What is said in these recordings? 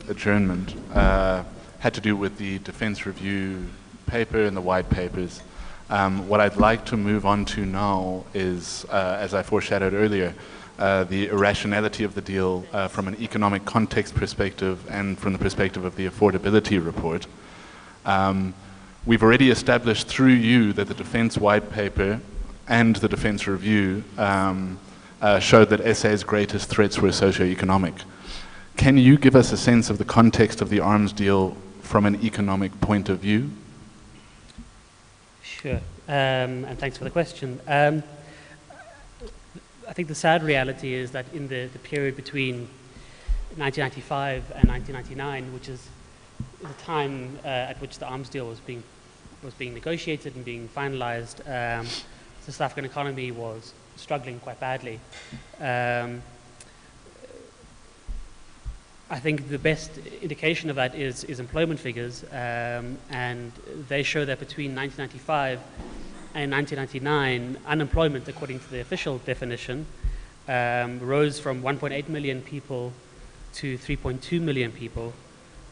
adjournment had to do with the Defence Review paper and the white papers. What I'd like to move on to now is, as I foreshadowed earlier, the irrationality of the deal from an economic context perspective and from the perspective of the affordability report. We've already established through you that the Defence White Paper and the Defence Review showed that SA's greatest threats were socio-economic. Can you give us a sense of the context of the arms deal from an economic point of view? Sure, and thanks for the question. I think the sad reality is that in the period between 1995 and 1999, which is the time at which the arms deal was being negotiated and being finalized, the South African economy was struggling quite badly. I think the best indication of that is employment figures, and they show that between 1995 and 1999, unemployment, according to the official definition, rose from 1.8 million people to 3.2 million people.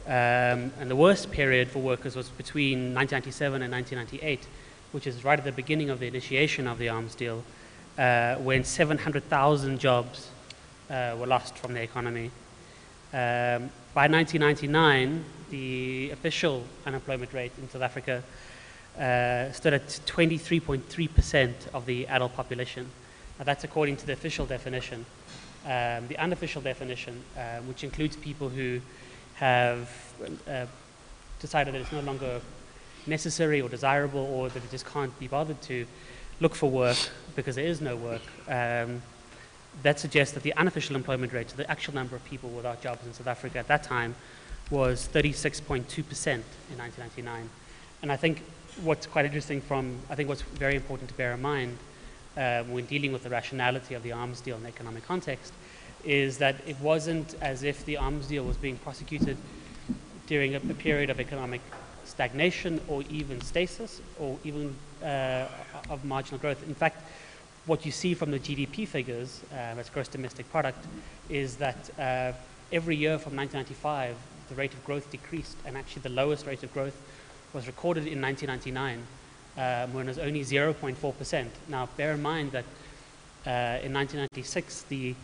And the worst period for workers was between 1997 and 1998, which is right at the beginning of the initiation of the arms deal, when 700,000 jobs were lost from the economy. By 1999, the official unemployment rate in South Africa stood at 23.3% of the adult population. Now that's according to the official definition. The unofficial definition, which includes people who have decided that it's no longer necessary or desirable, or that they just can't be bothered to look for work because there is no work, that suggests that the unofficial employment rate, so the actual number of people without jobs in South Africa at that time, was 36.2% in 1999. And I think what's quite interesting what's very important to bear in mind when dealing with the rationality of the arms deal in the economic context is that it wasn't as if the arms deal was being prosecuted during a period of economic stagnation or even stasis or even of marginal growth. In fact, what you see from the GDP figures, that's gross domestic product, is that every year from 1995, the rate of growth decreased, and actually the lowest rate of growth was recorded in 1999, when it was only 0.4%. Now, bear in mind that in 1996, the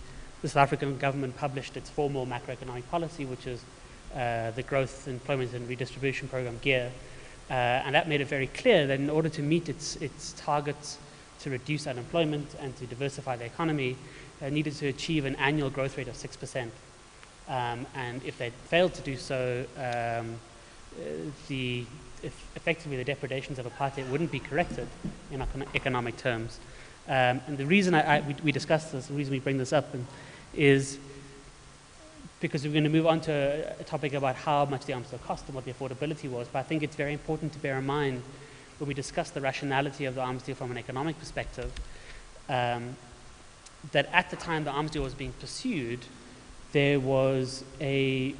South African government published its formal macroeconomic policy, which is the Growth, Employment and Redistribution Program, GEAR, and that made it very clear that in order to meet its targets to reduce unemployment and to diversify the economy, needed to achieve an annual growth rate of 6%. And if they failed to do so, effectively the depredations of apartheid wouldn't be corrected in economic terms. And the reason we discussed this, the reason we bring this up is because we're going to move on to a topic about how much the arms deal cost and what the affordability was. But I think it's very important to bear in mind when we discuss the rationality of the arms deal from an economic perspective, that at the time the arms deal was being pursued, there was a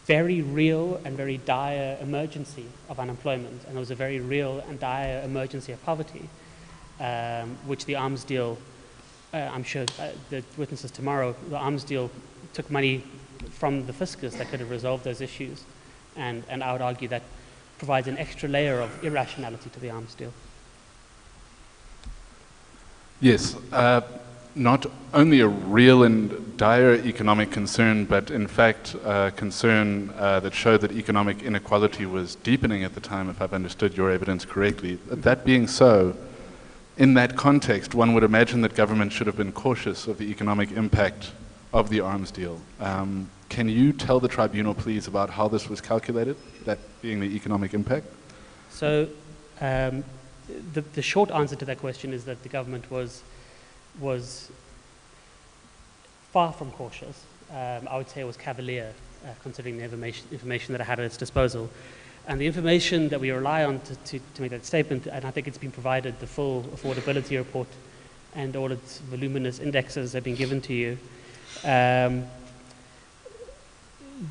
very real and very dire emergency of unemployment, and there was a very real and dire emergency of poverty, which the arms deal, I'm sure the witnesses tomorrow, the arms deal took money from the fiscus that could have resolved those issues, and I would argue that provides an extra layer of irrationality to the arms deal. Yes, not only a real and dire economic concern, but in fact a concern that showed that economic inequality was deepening at the time, if I've understood your evidence correctly. That being so, in that context, one would imagine that government should have been cautious of the economic impact of the arms deal. Can you tell the tribunal, please, about how this was calculated, that being the economic impact? So the short answer to that question is that the government was far from cautious. I would say it was cavalier, considering the information that it had at its disposal. And the information that we rely on to make that statement, and I think it's been provided, the full affordability report and all its voluminous indexes have been given to you.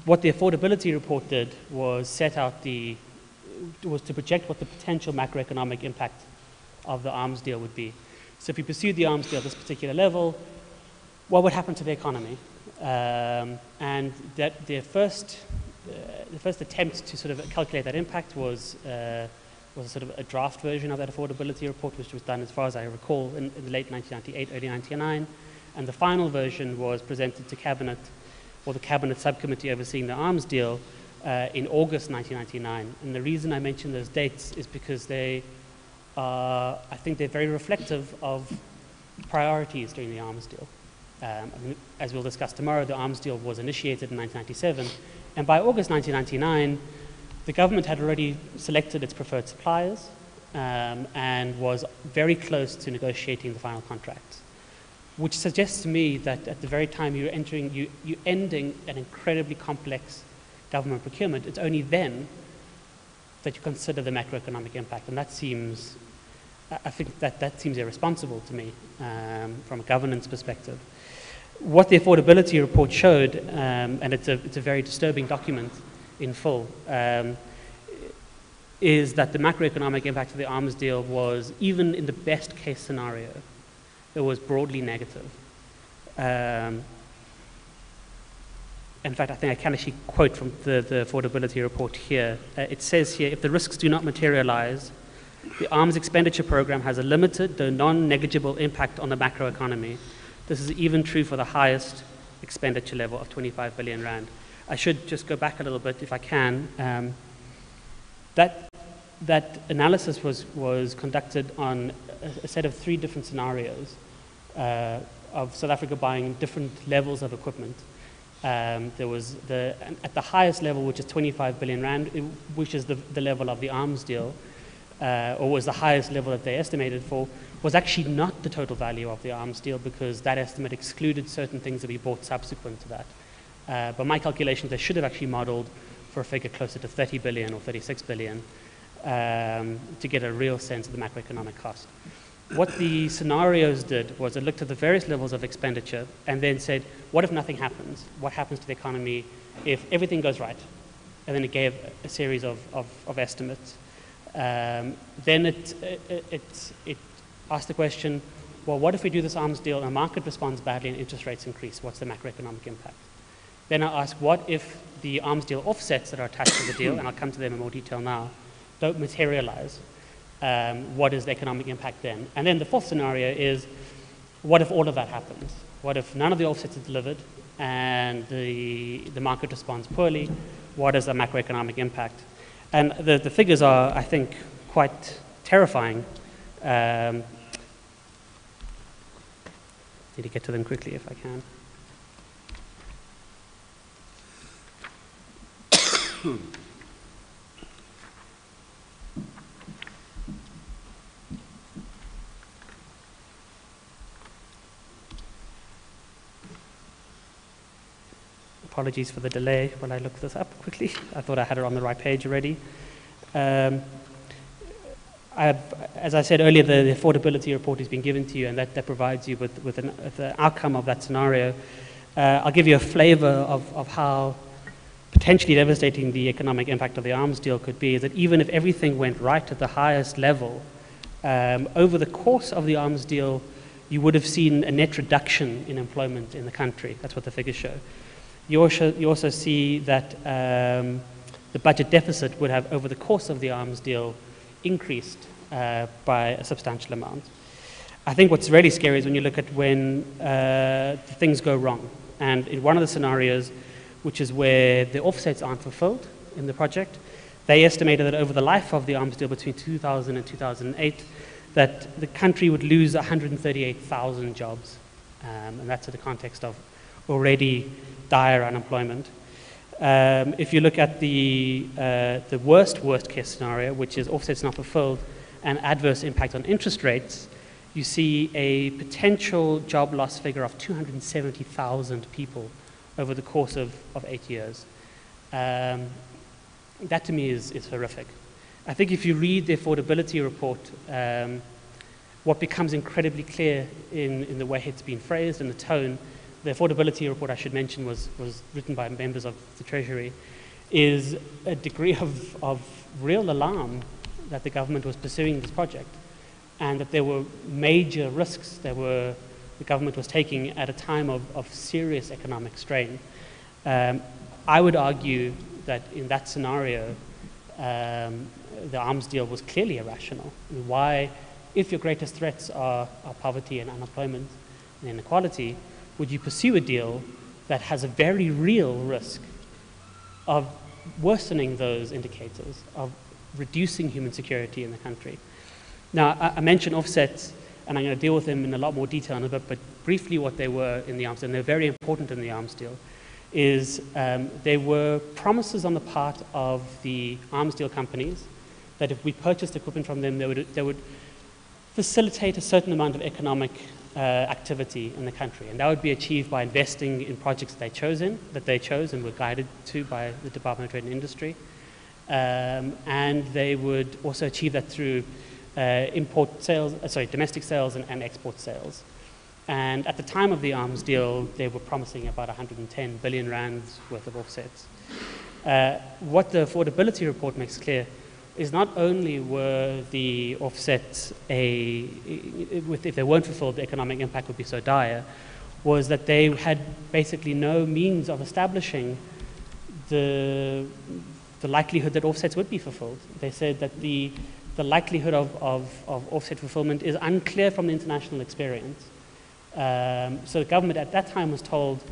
What the affordability report did was was to project what the potential macroeconomic impact of the arms deal would be. So if we pursued the arms deal at this particular level, what would happen to the economy? And that the first attempt to sort of calculate that impact was sort of a draft version of that affordability report, which was done, as far as I recall, in the late 1998, early 1999. And the final version was presented to Cabinet, or the Cabinet subcommittee overseeing the arms deal, in August 1999. And the reason I mention those dates is because I think they're very reflective of priorities during the arms deal. I mean, as we'll discuss tomorrow, the arms deal was initiated in 1997, and by August 1999, the government had already selected its preferred suppliers and was very close to negotiating the final contracts, which suggests to me that at the very time you're ending an incredibly complex government procurement, it's only then that you consider the macroeconomic impact, and that seems, I think that seems irresponsible to me from a governance perspective. What the affordability report showed, and it's a very disturbing document in full, is that the macroeconomic impact of the arms deal was, even in the best case scenario, it was broadly negative. In fact, I think I can actually quote from the affordability report here. It says here, if the risks do not materialize, the arms expenditure program has a limited, though non-negligible impact on the macroeconomy. This is even true for the highest expenditure level of 25 billion rand. I should just go back a little bit, if I can. That analysis was conducted on a set of 3 different scenarios of South Africa buying different levels of equipment. There was at the highest level, which is 25 billion rand, which is the level of the arms deal, or was the highest level that they estimated for, was actually not the total value of the arms deal, because that estimate excluded certain things that we bought subsequent to that. But my calculations, they should have actually modeled for a figure closer to 30 billion or 36 billion to get a real sense of the macroeconomic cost. What the scenarios did was it looked at the various levels of expenditure and then said, what if nothing happens? What happens to the economy if everything goes right? And then it gave a series of estimates. Then it asked the question, well, what if we do this arms deal and the market responds badly and interest rates increase? What's the macroeconomic impact? Then I asked, what if the arms deal offsets that are attached to the deal, and I'll come to them in more detail now, don't materialize? What is the economic impact then? And then the fourth scenario is, what if all of that happens? What if none of the offsets are delivered and the market responds poorly? What is the macroeconomic impact? And the figures are, I think, quite terrifying. Need to get to them quickly if I can. Apologies for the delay while I look this up quickly. I thought I had it on the right page already. As I said earlier, the affordability report has been given to you, and that provides you with the outcome of that scenario. I'll give you a flavor of how potentially devastating the economic impact of the arms deal could be, is that even if everything went right at the highest level, over the course of the arms deal, you would have seen a net reduction in employment in the country. That's what the figures show. You also see that the budget deficit would have, over the course of the arms deal, increased by a substantial amount. I think what's really scary is when you look at when things go wrong. And in one of the scenarios, which is where the offsets aren't fulfilled in the project, they estimated that over the life of the arms deal between 2000 and 2008, that the country would lose 138,000 jobs. And that's in the context of already dire unemployment. If you look at the worst case scenario, which is offsets not fulfilled and adverse impact on interest rates, you see a potential job loss figure of 270,000 people over the course of 8 years. That to me is horrific. I think if you read the affordability report, what becomes incredibly clear in the way it's been phrased and the tone, the affordability report, I should mention, was written by members of the Treasury, is a degree of real alarm that the government was pursuing this project and that there were major risks. There were the government was taking at a time of serious economic strain. I would argue that in that scenario, the arms deal was clearly irrational. I mean, why, if your greatest threats are poverty and unemployment and inequality, would you pursue a deal that has a very real risk of worsening those indicators, of reducing human security in the country? Now, I mentioned offsets, and I'm going to deal with them in a lot more detail in a bit, but briefly what they were in the arms deal, and they're very important in the arms deal, is there were promises on the part of the arms deal companies that if we purchased equipment from them, they would facilitate a certain amount of economic activity in the country. And that would be achieved by investing in projects that they chose and were guided to by the Department of Trade and Industry. And they would also achieve that through domestic sales and export sales. And at the time of the arms deal, they were promising about 110 billion rands worth of offsets. What the affordability report makes clear is not only were the offsets if they weren't fulfilled, the economic impact would be so dire, was that they had basically no means of establishing the likelihood that offsets would be fulfilled. They said that the likelihood of offset fulfillment is unclear from the international experience. So the government at that time was told,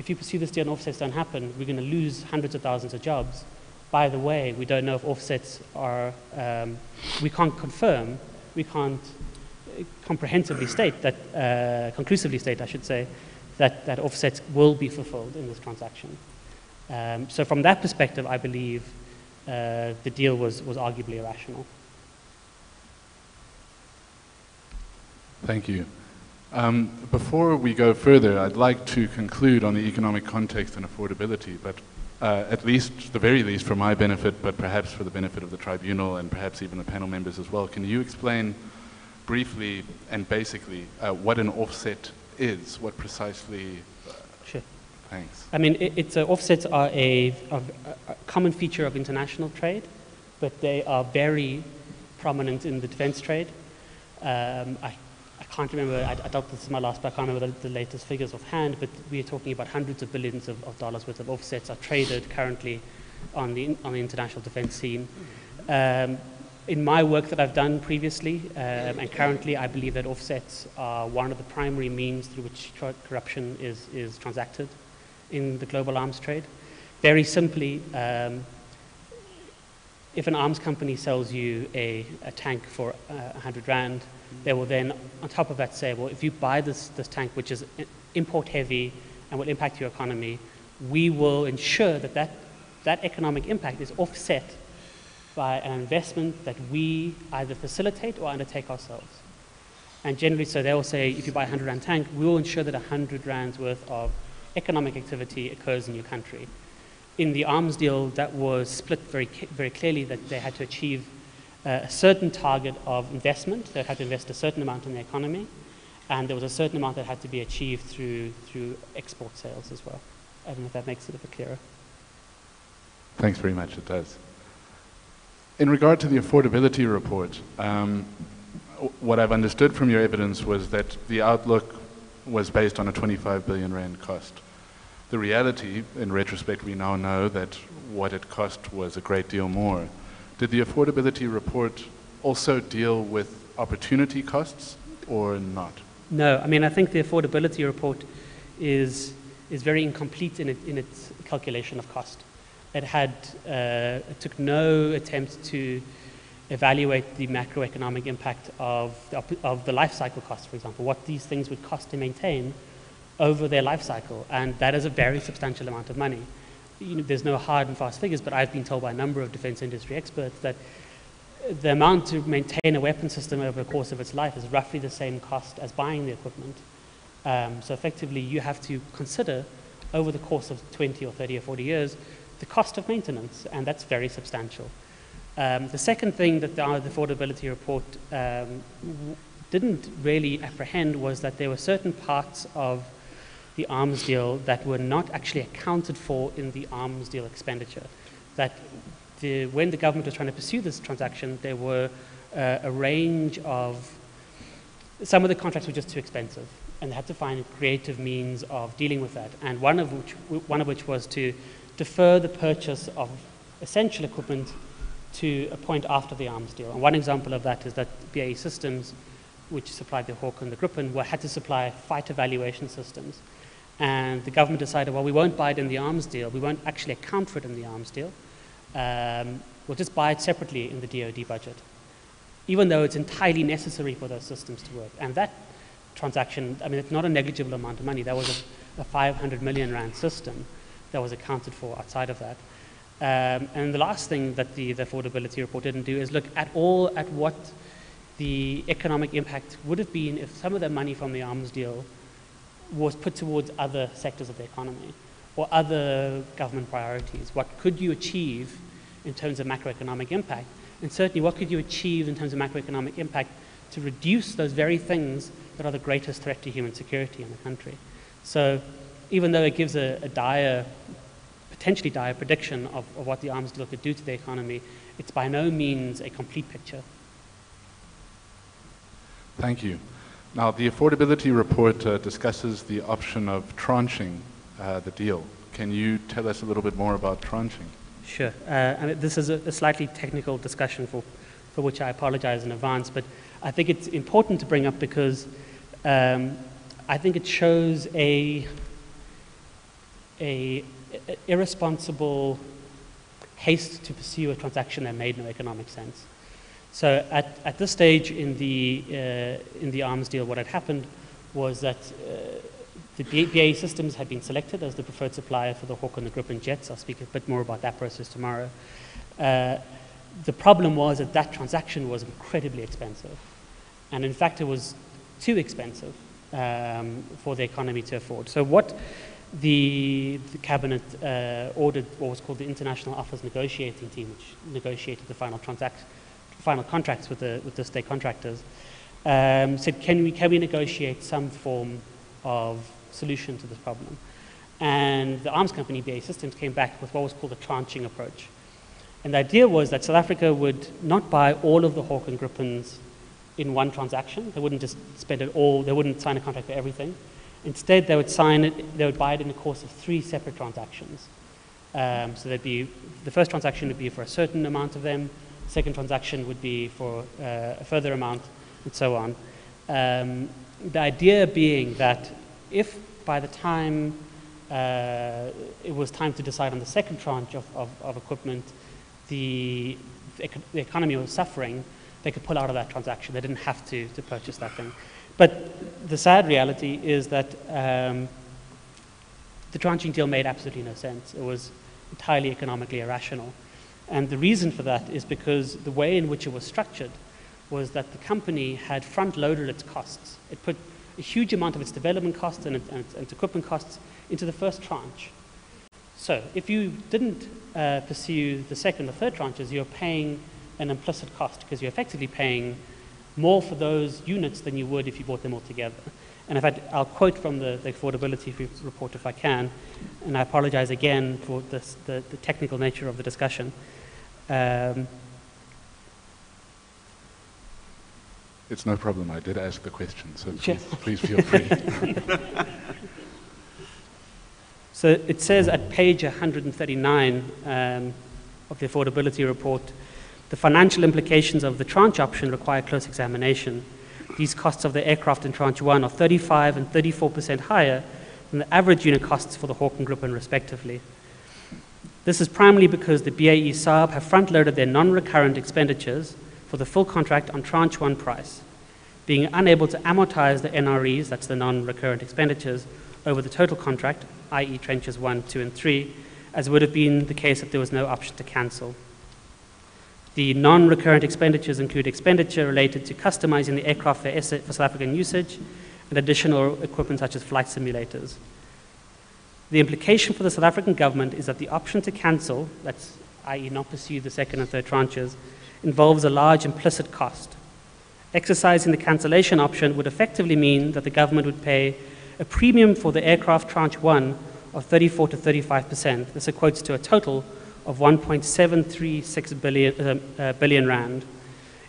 if you pursue this deal and offsets don't happen, we're going to lose hundreds of thousands of jobs. By the way, we don't know if offsets are, we can't confirm, we can't comprehensively state that, conclusively state, I should say, that offsets will be fulfilled in this transaction. So from that perspective, I believe the deal was arguably irrational. Thank you. Before we go further, I'd like to conclude on the economic context and affordability, but at least, the very least, for my benefit, but perhaps for the benefit of the tribunal and perhaps even the panel members as well, can you explain briefly and basically what an offset is? What precisely? Sure. Thanks. I mean, offsets are a common feature of international trade, but they are very prominent in the defense trade. I can't remember, I doubt this is my last, but I can't remember the latest figures offhand, but we are talking about hundreds of billions of dollars worth of offsets are traded currently on the international defense scene. In my work that I've done previously and currently, I believe that offsets are one of the primary means through which corruption is transacted in the global arms trade. Very simply, if an arms company sells you a tank for 100 rand, they will then, on top of that, say, well, if you buy this tank, which is import heavy and will impact your economy, we will ensure that economic impact is offset by an investment that we either facilitate or undertake ourselves. And generally, so they will say, if you buy a 100 rand tank, we will ensure that 100 rands worth of economic activity occurs in your country. In the arms deal, that was split very, very clearly, that they had to achieve a certain target of investment. They had to invest a certain amount in the economy, and there was a certain amount that had to be achieved through export sales as well. I don't know if that makes it a bit clearer. Thanks very much, it does. In regard to the affordability report, what I've understood from your evidence was that the outlook was based on a 25 billion rand cost. The reality, in retrospect, we now know that what it cost was a great deal more. Did the affordability report also deal with opportunity costs or not? No. I mean, I think the affordability report is very incomplete in its calculation of cost. It took no attempt to evaluate the macroeconomic impact of the life cycle cost, for example, what these things would cost to maintain over their life cycle, and that is a very substantial amount of money. There's no hard and fast figures, but I've been told by a number of defense industry experts that the amount to maintain a weapon system over the course of its life is roughly the same cost as buying the equipment. So effectively, you have to consider over the course of 20 or 30 or 40 years the cost of maintenance, and that's very substantial. The second thing that the affordability report didn't really apprehend was that there were certain parts of the arms deal that were not actually accounted for in the arms deal expenditure. That when the government was trying to pursue this transaction, there were a range of, some of the contracts were just too expensive. and they had to find creative means of dealing with that. And one of which was to defer the purchase of essential equipment to a point after the arms deal. And one example of that is that BAE Systems, which supplied the Hawk and the Gripen, had to supply fighter evaluation systems. And the government decided, well, we won't buy it in the arms deal. We won't actually account for it in the arms deal. We'll just buy it separately in the DoD budget, even though it's entirely necessary for those systems to work. And that transaction, I mean, it's not a negligible amount of money. That was a 500 million rand system that was accounted for outside of that. And the last thing that the affordability report didn't do is look at what the economic impact would have been if some of the money from the arms deal was put towards other sectors of the economy or other government priorities. What could you achieve in terms of macroeconomic impact? And certainly, what could you achieve in terms of macroeconomic impact to reduce those very things that are the greatest threat to human security in the country? So even though it gives a potentially dire prediction of what the arms deal could do to the economy, it's by no means a complete picture. Thank you. Now, the affordability report discusses the option of tranching the deal. Can you tell us a little bit more about tranching? Sure. And this is a slightly technical discussion for which I apologize in advance, but I think it's important to bring up because I think it shows a irresponsible haste to pursue a transaction that made no economic sense. So at this stage in the arms deal, what had happened was that the BAE Systems had been selected as the preferred supplier for the Hawk and the Gripen jets. I'll speak a bit more about that process tomorrow. The problem was that transaction was incredibly expensive. And in fact, it was too expensive for the economy to afford. So what the cabinet ordered what was called the International Offers Negotiating Team, which negotiated the final contracts with the state contractors, said, can we negotiate some form of solution to this problem? And the arms company, BAE Systems, came back with what was called a tranching approach. And the idea was that South Africa would not buy all of the Hawk and Gripens in one transaction. They wouldn't just spend it all, they wouldn't sign a contract for everything. Instead, they would buy it in the course of 3 separate transactions. So the first transaction would be for a certain amount of them, the second transaction would be for a further amount, and so on. The idea being that if by the time it was time to decide on the second tranche of equipment, the economy was suffering, they could pull out of that transaction. They didn't have to purchase that thing. But the sad reality is that the tranching deal made absolutely no sense. It was entirely economically irrational. And the reason for that is because the way in which it was structured was that the company had front-loaded its costs. It put a huge amount of its development costs and its equipment costs into the first tranche. So if you didn't pursue the second or third tranches, you're paying an implicit cost because you're effectively paying more for those units than you would if you bought them all together. And in fact, I'll quote from the affordability report if I can, and I apologize again for the technical nature of the discussion. It's no problem. I did ask the question, so Sure. please feel free. So it says at page 139 of the affordability report, the financial implications of the tranche option require close examination. These costs of the aircraft in tranche 1 are 35% and 34% higher than the average unit costs for the Hawk and Gripen respectively. This is primarily because the BAE Saab have front-loaded their non-recurrent expenditures for the full contract on tranche 1 price, being unable to amortize the NREs, that's the non-recurrent expenditures, over the total contract, i.e. tranches 1, 2, and 3, as would have been the case if there was no option to cancel. The non-recurrent expenditures include expenditure related to customizing the aircraft for South African usage and additional equipment such as flight simulators. The implication for the South African government is that the option to cancel, that's i.e. not pursue the second and third tranches, involves a large implicit cost. Exercising the cancellation option would effectively mean that the government would pay a premium for the aircraft tranche 1 of 34 to 35%. This equates to a total of 1.736 billion rand.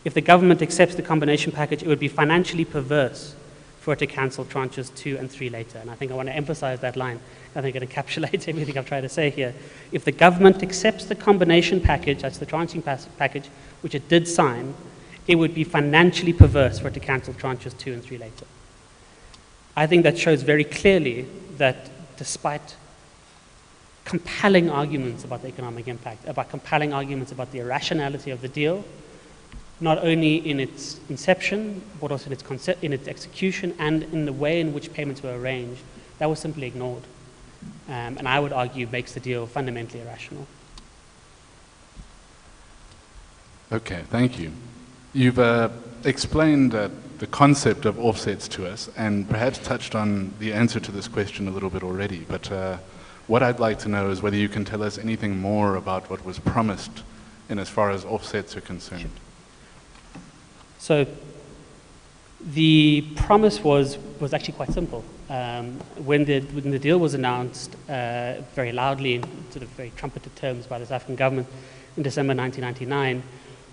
If the government accepts the combination package, it would be financially perverse for it to cancel tranches 2 and 3 later. And I think I want to emphasize that line. I think it encapsulates everything I've tried to say here. If the government accepts the combination package, that's the tranching package, which it did sign, it would be financially perverse for it to cancel tranches 2 and 3 later. I think that shows very clearly that despite compelling arguments about the economic impact, about compelling arguments about the irrationality of the deal, not only in its inception, but also in its execution and in the way in which payments were arranged, that was simply ignored. And I would argue makes the deal fundamentally irrational. Okay, thank you. You've explained the concept of offsets to us and perhaps touched on the answer to this question a little bit already, but what I'd like to know is whether you can tell us anything more about what was promised in as far as offsets are concerned. Sure. So the promise was actually quite simple. When the deal was announced very loudly in sort of very trumpeted terms by the South African government in December 1999,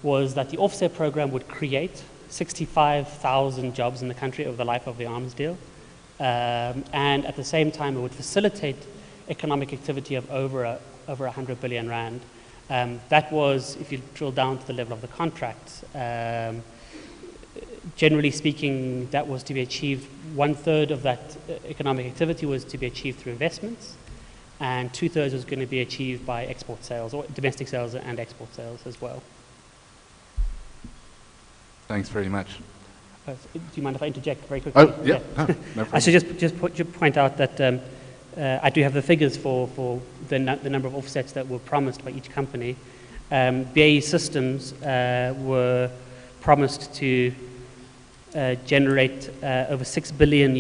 was that the offset program would create 65,000 jobs in the country over the life of the arms deal. And at the same time, it would facilitate economic activity of over 100 billion rand. That was, if you drill down to the level of the contracts, generally speaking, that was to be achieved, 1/3 of that economic activity was to be achieved through investments, and 2/3 was going to be achieved by export sales, or domestic sales and export sales as well. Thanks very much. Do you mind if I interject very quickly? Oh, yeah, no problem. I should just point out that I do have the figures for the number of offsets that were promised by each company. BAE Systems were promised to generate over $6 billion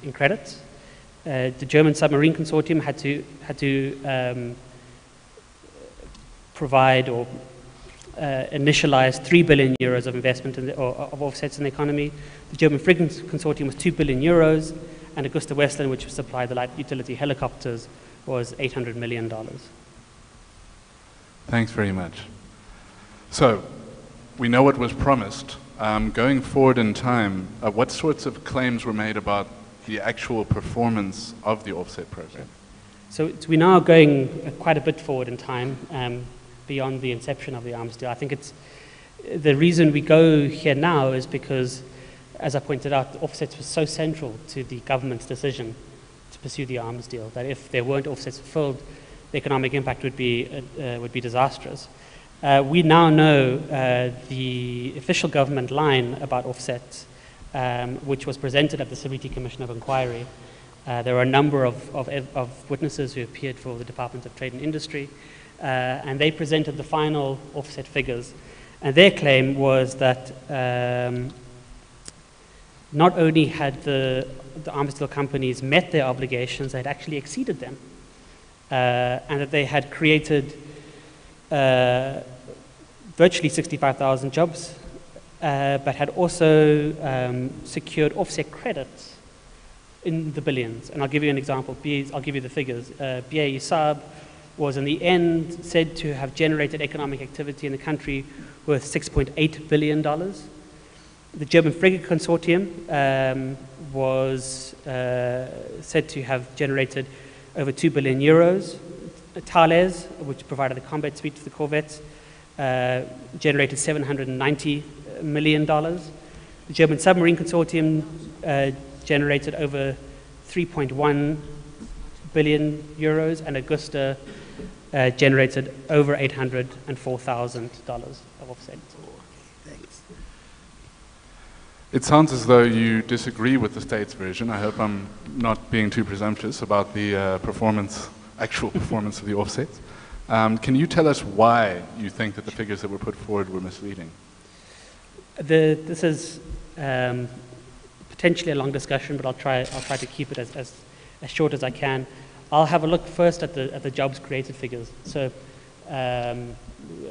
in credits. The German Submarine Consortium had to provide or initialize 3 billion euros of investment of offsets in the economy. The German Frigate Consortium was 2 billion euros, and AgustaWestland, which supplied the light utility helicopters, was $800 million. Thanks very much. So, we know what was promised. Going forward in time, what sorts of claims were made about the actual performance of the offset program? So we're now going quite a bit forward in time, beyond the inception of the arms deal. I think the reason we go here now is because, as I pointed out, the offsets were so central to the government's decision to pursue the arms deal that if there weren't offsets fulfilled, the economic impact would be disastrous. We now know the official government line about offsets, which was presented at the Sovereignty Commission of Inquiry. There were a number of witnesses who appeared for the Department of Trade and Industry, and they presented the final offset figures. And their claim was that not only had the arms deal companies met their obligations, they had actually exceeded them, and that they had created virtually 65,000 jobs, but had also secured offset credits in the billions. And I'll give you an example. I'll give you the figures. BAE Saab was in the end said to have generated economic activity in the country worth $6.8 billion. The German Frigate Consortium was said to have generated over 2 billion euros. Thales, which provided the combat suite for the corvettes, generated $790 million. The German Submarine Consortium generated over 3.1 billion euros, and Augusta generated over $804,000 of offset. Thanks. It sounds as though you disagree with the state's version. I hope I'm not being too presumptuous about the actual performance of the offsets. Can you tell us why you think that the figures that were put forward were misleading? This is potentially a long discussion, but I'll try to keep it as short as I can. I'll have a look first at the jobs created figures. So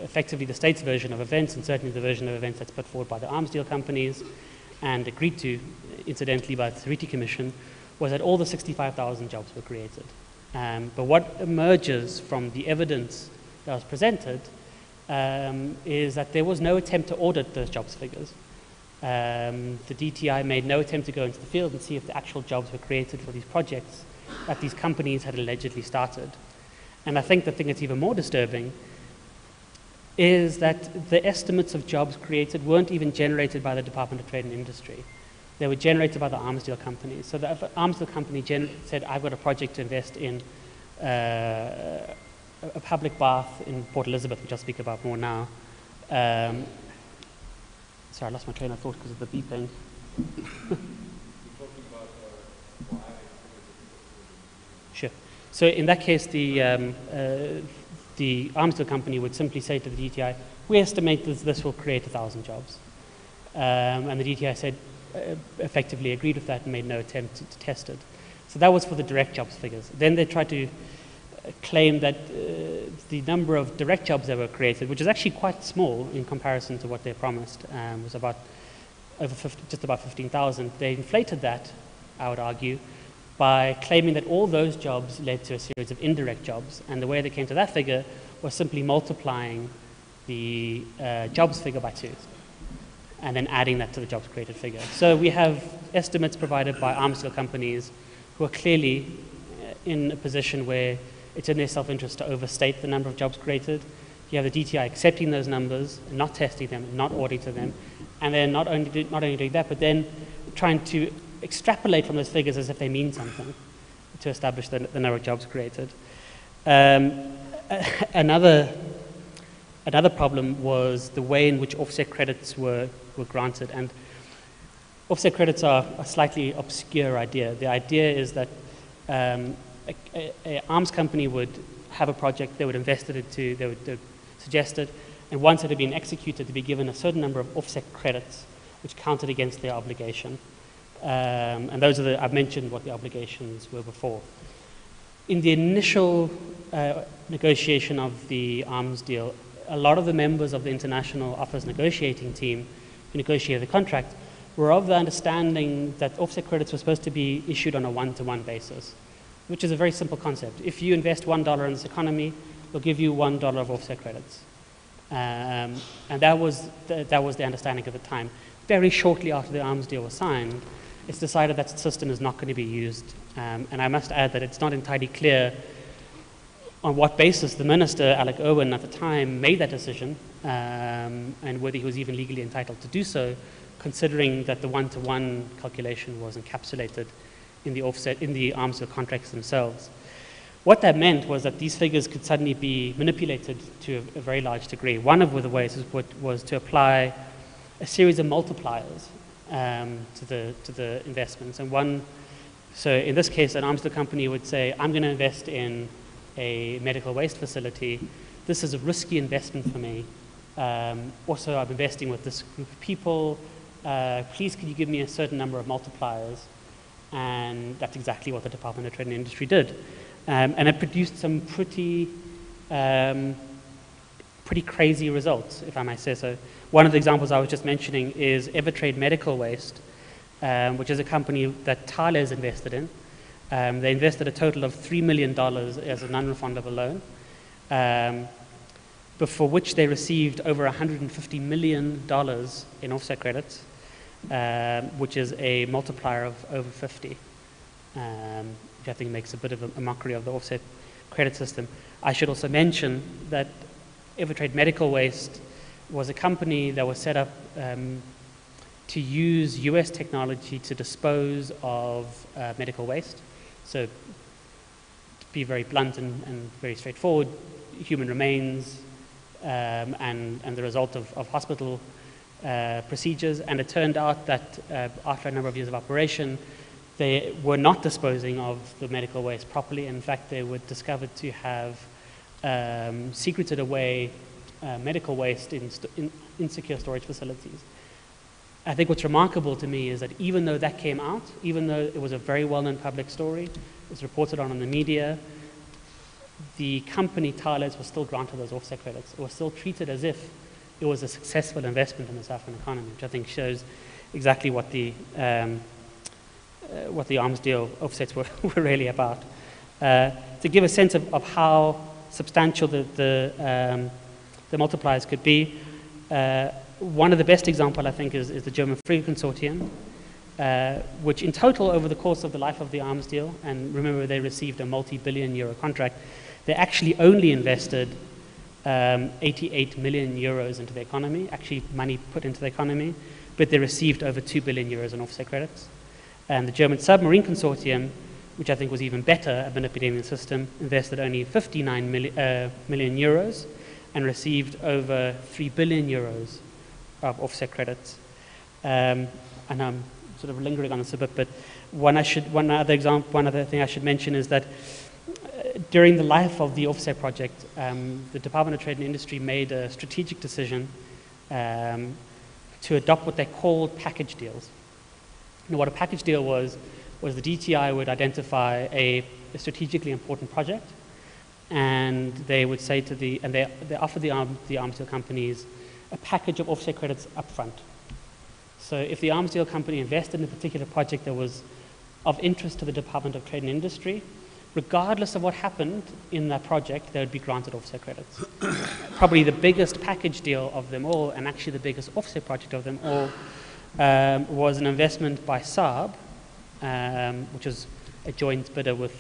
effectively the state's version of events, and certainly the version of events that's put forward by the arms deal companies and agreed to, incidentally, by the Sovereignty Commission, was that all the 65,000 jobs were created. But what emerges from the evidence that was presented is that there was no attempt to audit those jobs figures. The DTI made no attempt to go into the field and see if the actual jobs were created for these projects that these companies had allegedly started. And I think the thing that's even more disturbing is that the estimates of jobs created weren't even generated by the Department of Trade and Industry. They were generated by the arms deal companies. So the arms deal company said, I've got a project to invest in a public bath in Port Elizabeth, which I'll speak about more now. Sorry, I lost my train of thought because of the beeping. Sure. So in that case, the arms deal company would simply say to the DTI, we estimate this will create 1,000 jobs. And the DTI said, effectively agreed with that and made no attempt to test it. So that was for the direct jobs figures. Then they tried to claim that the number of direct jobs that were created, which is actually quite small in comparison to what they promised, was about just about 15,000. They inflated that, I would argue, by claiming that all those jobs led to a series of indirect jobs. And the way they came to that figure was simply multiplying the jobs figure by 2 and then adding that to the jobs created figure. So we have estimates provided by arms deal companies who are clearly in a position where it's in their self-interest to overstate the number of jobs created. You have the DTI accepting those numbers, not testing them, not auditing them, and then not only doing that, but then trying to extrapolate from those figures as if they mean something to establish the number of jobs created. Another problem was the way in which offset credits were granted. And offset credits are a slightly obscure idea. The idea is that an arms company would have a project, they would invest it into, they would suggest it, and once it had been executed, to be given a certain number of offset credits, which counted against their obligation. And those are I've mentioned what the obligations were before. In the initial negotiation of the arms deal, a lot of the members of the International Offers Negotiating Team who negotiated the contract were of the understanding that offset credits were supposed to be issued on a one-to-one basis, which is a very simple concept. If you invest $1 in this economy, we'll give you $1 of offset credits. And that was the understanding at the time. Very shortly after the arms deal was signed, it's decided that system is not going to be used. And I must add that it's not entirely clear on what basis the minister, Alec Irwin, at the time made that decision, and whether he was even legally entitled to do so, considering that the one-to-one calculation was encapsulated in the arms deal contracts themselves. What that meant was that these figures could suddenly be manipulated to a very large degree. One of the ways was to apply a series of multipliers to the investments. And so in this case, an arms deal company would say, I'm going to invest in a medical waste facility. This is a risky investment for me. Also, I'm investing with this group of people. Please, can you give me a certain number of multipliers? And that's exactly what the Department of Trade and Industry did. And it produced some pretty crazy results, if I might say so. One of the examples I was just mentioning is Evertrade Medical Waste, which is a company that Tyler is invested in. They invested a total of $3 million as a non-refundable loan, but for which they received over $150 million in offset credits, which is a multiplier of over 50, which I think makes a bit of a mockery of the offset credit system. I should also mention that Evertrade Medical Waste was a company that was set up to use US technology to dispose of medical waste. So, to be very blunt and very straightforward, human remains and the result of hospital procedures. And it turned out that after a number of years of operation, they were not disposing of the medical waste properly. In fact, they were discovered to have secreted away medical waste in secure storage facilities. I think what's remarkable to me is that even though that came out, even though it was a very well-known public story, it was reported on in the media, the company, Tyler's, was still granted those offset credits. It was still treated as if it was a successful investment in the South African economy, which I think shows exactly what the arms deal offsets were really about. To give a sense of how substantial the multipliers could be, One of the best examples, I think, is the German Free Consortium, which in total, over the course of the life of the arms deal, and remember they received a multi-billion euro contract, they actually only invested 88 million euros into the economy, actually money put into the economy, but they received over 2 billion euros in offset credits. And the German Submarine Consortium, which I think was even better at manipulating the system, invested only 59 million euros and received over 3 billion euros of offset credits. And I'm sort of lingering on this a bit, but one other thing I should mention is that during the life of the offset project, the Department of Trade and Industry made a strategic decision to adopt what they called package deals. Now, what a package deal was the DTI would identify a strategically important project, and they would say to they offer the arms deal companies a package of offset credits up front. So if the arms deal company invested in a particular project that was of interest to the Department of Trade and Industry, regardless of what happened in that project, they would be granted offset credits. Probably the biggest package deal of them all, and actually the biggest offset project of them all, was an investment by Saab, which was a joint bidder with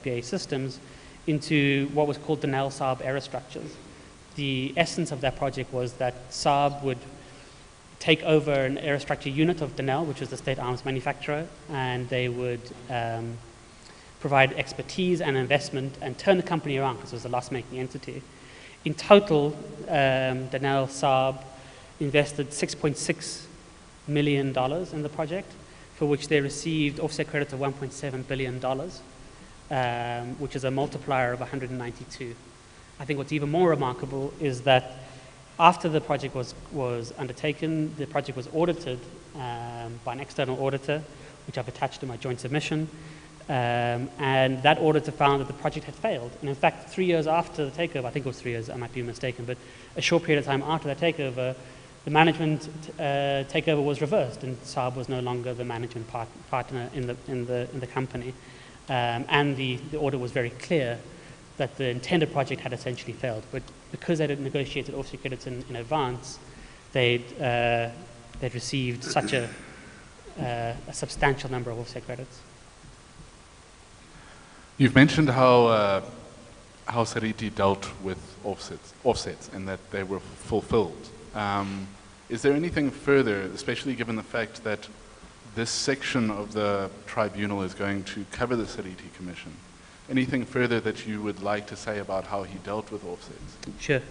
BAE Systems, into what was called Denel Saab Aerostructures. The essence of that project was that Saab would take over an aerostructure unit of Denel, which was the state arms manufacturer, and they would provide expertise and investment and turn the company around because it was a loss-making entity. In total, Denel Saab invested $6.6 million in the project, for which they received offset credits of $1.7 billion, which is a multiplier of 192. I think what's even more remarkable is that after the project was undertaken, the project was audited by an external auditor, which I've attached to my joint submission, and that auditor found that the project had failed. And in fact, 3 years after the takeover, I think it was 3 years, I might be mistaken, but a short period of time after that takeover, the management takeover was reversed, and Saab was no longer the management partner in the company. And the audit was very clear that the intended project had essentially failed. But because they had negotiated offset credits in advance, they'd received such a substantial number of offset credits. You've mentioned how Sariti dealt with offsets and that they were fulfilled. Is there anything further, especially given the fact that this section of the tribunal is going to cover the Sariti Commission? Anything further that you would like to say about how he dealt with offsets? Sure.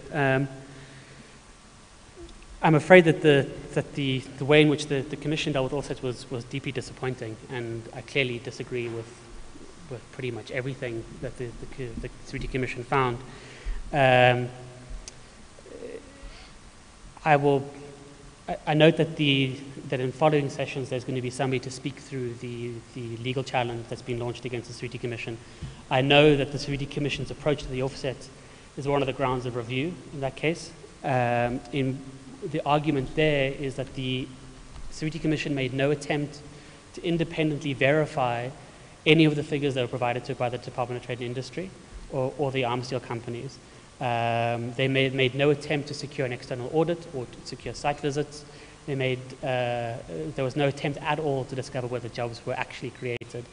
I'm afraid that the way in which the Commission dealt with offsets was deeply disappointing, and I clearly disagree with pretty much everything that the Sariti Commission found. I note that in following sessions there's going to be somebody to speak through the legal challenge that's been launched against the Sariti Commission. I know that the Sariti Commission's approach to the offset is one of the grounds of review in that case. In the argument there is that the Sariti Commission made no attempt to independently verify any of the figures that were provided to by the Department of Trade and Industry or the arms deal companies. They made no attempt to secure an external audit or to secure site visits. There was no attempt at all to discover whether jobs were actually created.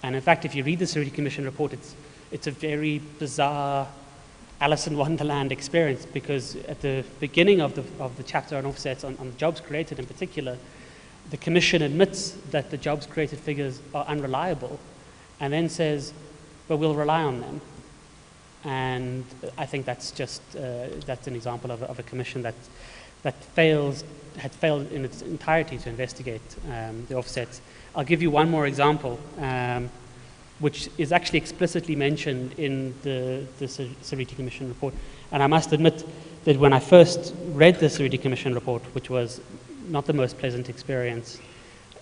And in fact, if you read the Sariti Commission report, it's a very bizarre Alice in Wonderland experience, because at the beginning of the chapter on offsets, on jobs created in particular, the Commission admits that the jobs created figures are unreliable, and then says, but we'll rely on them. And I think that's just that's an example of a commission that had failed in its entirety to investigate the offsets. I'll give you one more example, which is actually explicitly mentioned in the Sariti Commission report. And I must admit that when I first read the Sariti Commission report, which was not the most pleasant experience,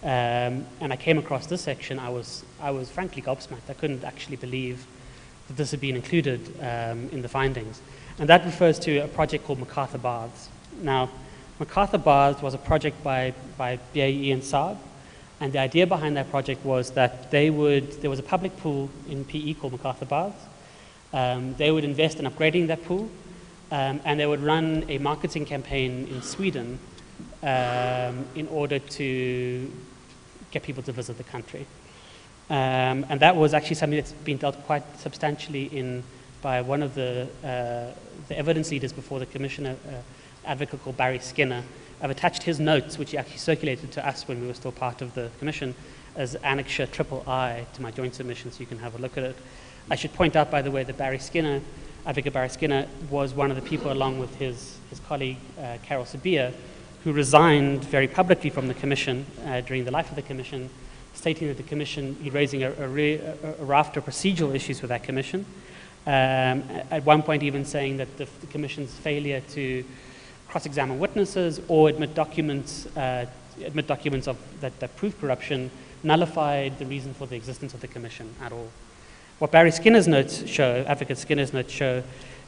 and I came across this section, I was frankly gobsmacked. I couldn't actually believe that this had been included in the findings. And that refers to a project called MacArthur Baths. Now, MacArthur Baths was a project by BAE and Saab, and the idea behind that project was that there was a public pool in PE called MacArthur Baths. They would invest in upgrading that pool, and they would run a marketing campaign in Sweden in order to get people to visit the country. And that was actually something that's been dealt quite substantially in by one of the evidence leaders before the commission, advocate called Barry Skinner. I've attached his notes, which he actually circulated to us when we were still part of the commission, as Annexure III to my joint submission, so you can have a look at it. I should point out, by the way, that Barry Skinner, advocate Barry Skinner, was one of the people, along with his colleague Carol Sabia, who resigned very publicly from the commission during the life of the commission, stating that the commission, raising a raft of procedural issues with that commission. At one point even saying that the commission's failure to cross-examine witnesses or admit documents of that prove corruption nullified the reason for the existence of the commission at all. What Barry Skinner's notes show, advocate Skinner's notes show,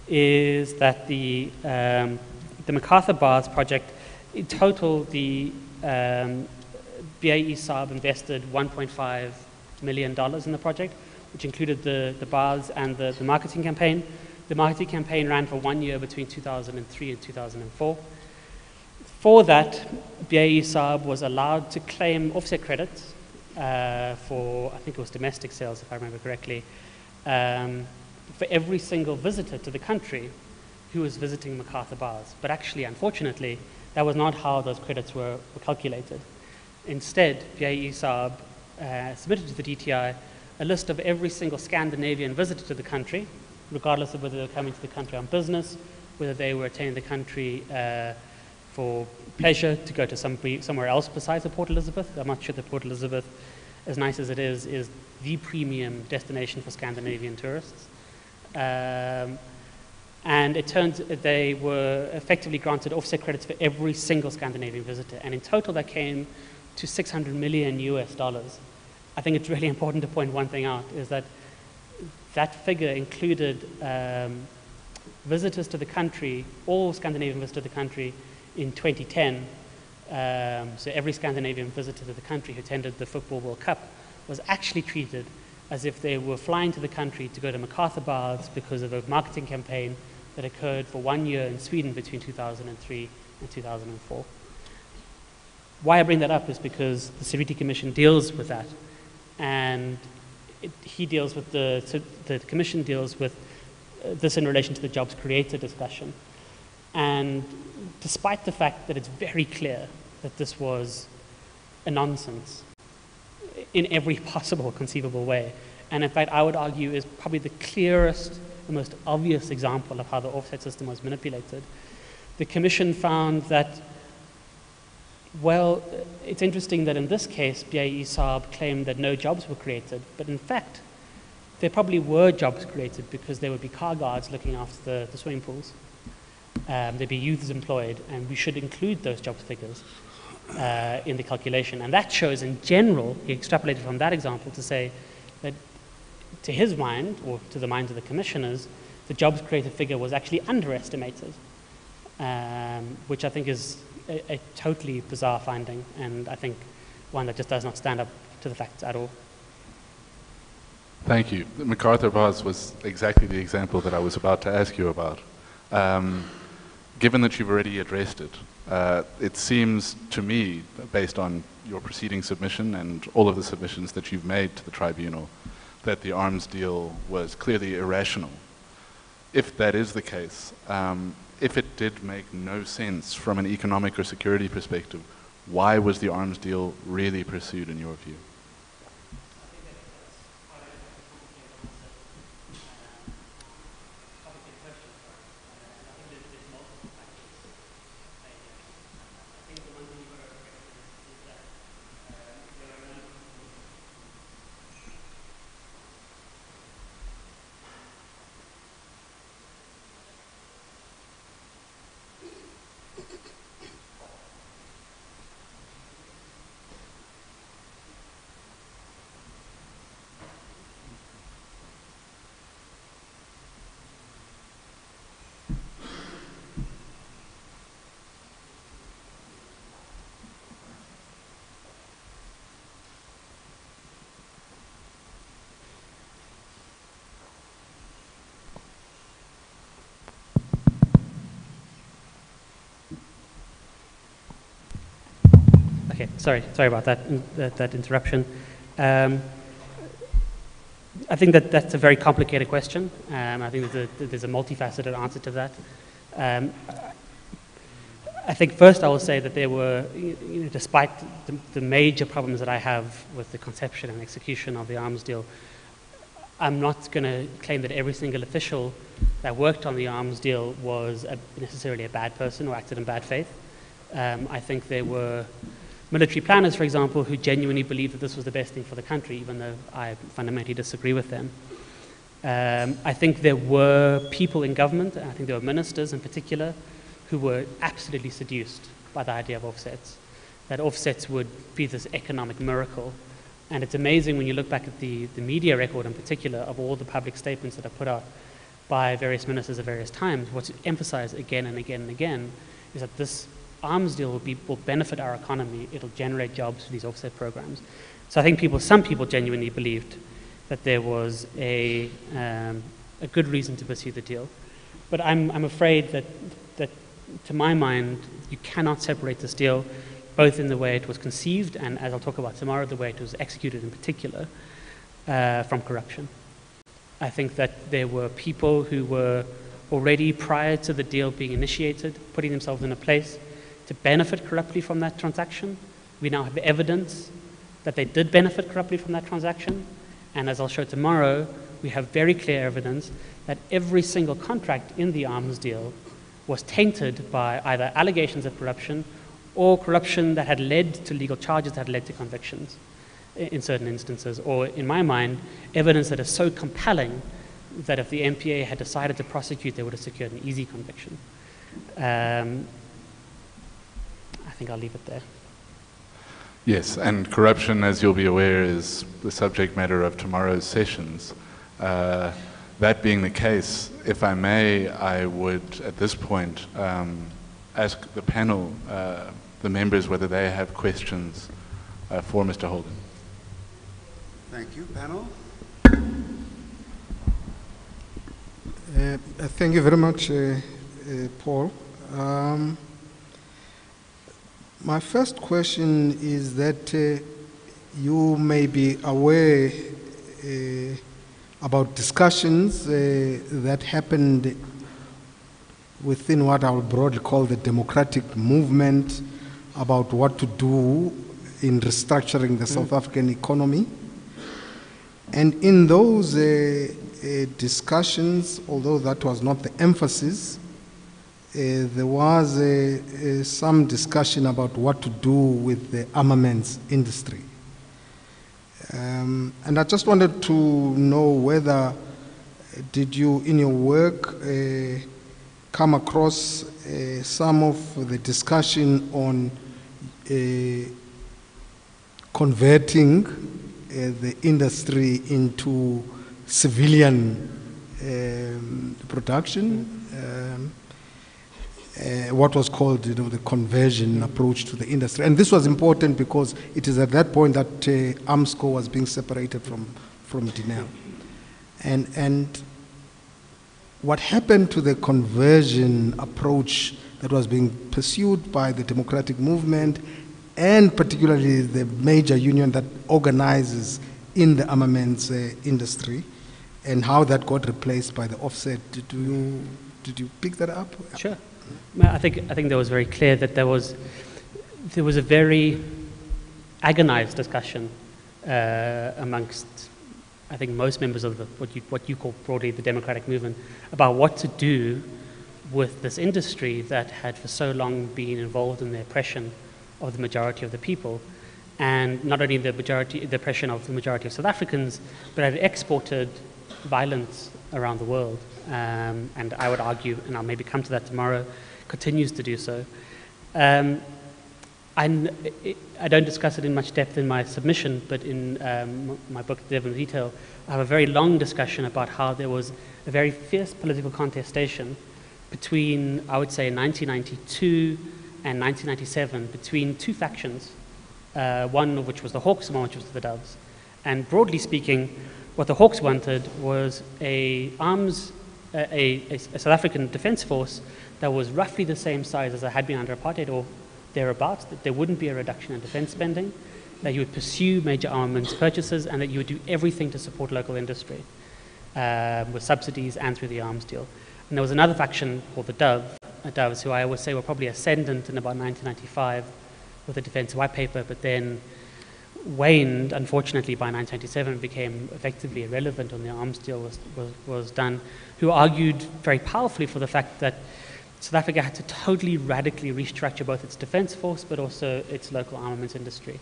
is that the MacArthur Bars project, in total, the BAE Saab invested $1.5 million in the project, which included the bars and the marketing campaign. The marketing campaign ran for 1 year between 2003 and 2004. For that, BAE Saab was allowed to claim offset credits for, I think it was domestic sales, if I remember correctly, for every single visitor to the country who was visiting MacArthur Bars. But actually, unfortunately, that was not how those credits were calculated. Instead, BAE Saab submitted to the DTI a list of every single Scandinavian visitor to the country, regardless of whether they were coming to the country on business, whether they were attending the country for pleasure, to go to somewhere else besides the Port Elizabeth. I'm not sure that Port Elizabeth, as nice as it is the premium destination for Scandinavian tourists. And it turns they were effectively granted offset credits for every single Scandinavian visitor. And in total, that came to $600 million US. I think it's really important to point one thing out, is that that figure included visitors to the country, all Scandinavian visitors to the country in 2010. So every Scandinavian visitor to the country who attended the Football World Cup was actually treated as if they were flying to the country to go to MacArthur Bars because of a marketing campaign that occurred for 1 year in Sweden between 2003 and 2004. Why I bring that up is because the Security Commission deals with that, and the Commission deals with this in relation to the jobs creator discussion. And despite the fact that it's very clear that this was a nonsense in every possible conceivable way, and in fact I would argue is probably the clearest, the most obvious example of how the offset system was manipulated, the Commission found that, well, it's interesting that in this case BAE Saab claimed that no jobs were created, but in fact there probably were jobs created, because there would be car guards looking after the swimming pools. There'd be youths employed, and we should include those job figures in the calculation. And that shows, in general, he extrapolated from that example to say that, to his mind, or to the minds of the commissioners, the jobs created figure was actually underestimated, which I think is a totally bizarre finding, and I think one that just does not stand up to the facts at all. Thank you. The MacArthur Bars was exactly the example that I was about to ask you about. Given that you've already addressed it, it seems to me, based on your preceding submission and all of the submissions that you've made to the tribunal, that the arms deal was clearly irrational. If that is the case, if it did make no sense from an economic or security perspective, why was the arms deal really pursued in your view? sorry about that interruption. I think that's a very complicated question. I think there's a multifaceted answer to that. I think first I will say that there were, despite the major problems that I have with the conception and execution of the arms deal, I'm not going to claim that every single official that worked on the arms deal was necessarily a bad person or acted in bad faith. I think there were military planners, for example, who genuinely believed that this was the best thing for the country, even though I fundamentally disagree with them. I think there were people in government, and I think there were ministers in particular, who were absolutely seduced by the idea of offsets, that offsets would be this economic miracle. And it's amazing when you look back at the media record in particular of all the public statements that are put out by various ministers at various times. What's emphasized again and again and again is that this arms deal will benefit our economy. It'll generate jobs for these offset programs. So I think some people genuinely believed that there was a good reason to pursue the deal. But I'm afraid that to my mind, you cannot separate this deal, both in the way it was conceived and, as I'll talk about tomorrow, the way it was executed in particular, from corruption. I think that there were people who were already, prior to the deal being initiated, putting themselves in a place to benefit corruptly from that transaction. We now have evidence that they did benefit corruptly from that transaction. And as I'll show tomorrow, we have very clear evidence that every single contract in the arms deal was tainted by either allegations of corruption or corruption that had led to legal charges that had led to convictions in certain instances, or, in my mind, evidence that is so compelling that if the MPA had decided to prosecute, they would have secured an easy conviction. I think I'll leave it there. Yes, and corruption, as you'll be aware, is the subject matter of tomorrow's sessions. That being the case, if I may, I would, at this point, ask the panel, the members, whether they have questions for Mr. Holden. Thank you. Panel? Thank you very much, Paul. My first question is that you may be aware about discussions that happened within what I would broadly call the democratic movement about what to do in restructuring the South African economy. And in those discussions, although that was not the emphasis, there was some discussion about what to do with the armaments industry. And I just wanted to know whether did you, in your work, come across some of the discussion on converting the industry into civilian production, what was called, the conversion approach to the industry. And this was important because it is at that point that AMSCO was being separated from DINEL. And what happened to the conversion approach that was being pursued by the democratic movement, and particularly the major union that organizes in the armaments industry, and how that got replaced by the offset? Did you pick that up? Sure. I think that was very clear that there was a very agonized discussion amongst, I think, most members of what you call broadly the democratic movement about what to do with this industry that had for so long been involved in the oppression of the majority of the people, and not only the oppression of the majority of South Africans, but had exported violence around the world. And I would argue, and I'll maybe come to that tomorrow, continues to do so. I don't discuss it in much depth in my submission, but in my book, Devil in Detail, I have a very long discussion about how there was a very fierce political contestation between, I would say, 1992 and 1997, between two factions, one of which was the Hawks and one which was the Doves. And broadly speaking, what the Hawks wanted was a South African defense force that was roughly the same size as it had been under apartheid, or thereabouts, that there wouldn't be a reduction in defense spending, that you would pursue major armaments purchases, and that you would do everything to support local industry with subsidies and through the arms deal. And there was another faction called the Doves, who I always say were probably ascendant in about 1995 with the Defence White Paper, but then waned, unfortunately, by 1997, became effectively irrelevant when the arms deal was done, who argued very powerfully for the fact that South Africa had to totally radically restructure both its defence force but also its local armaments industry.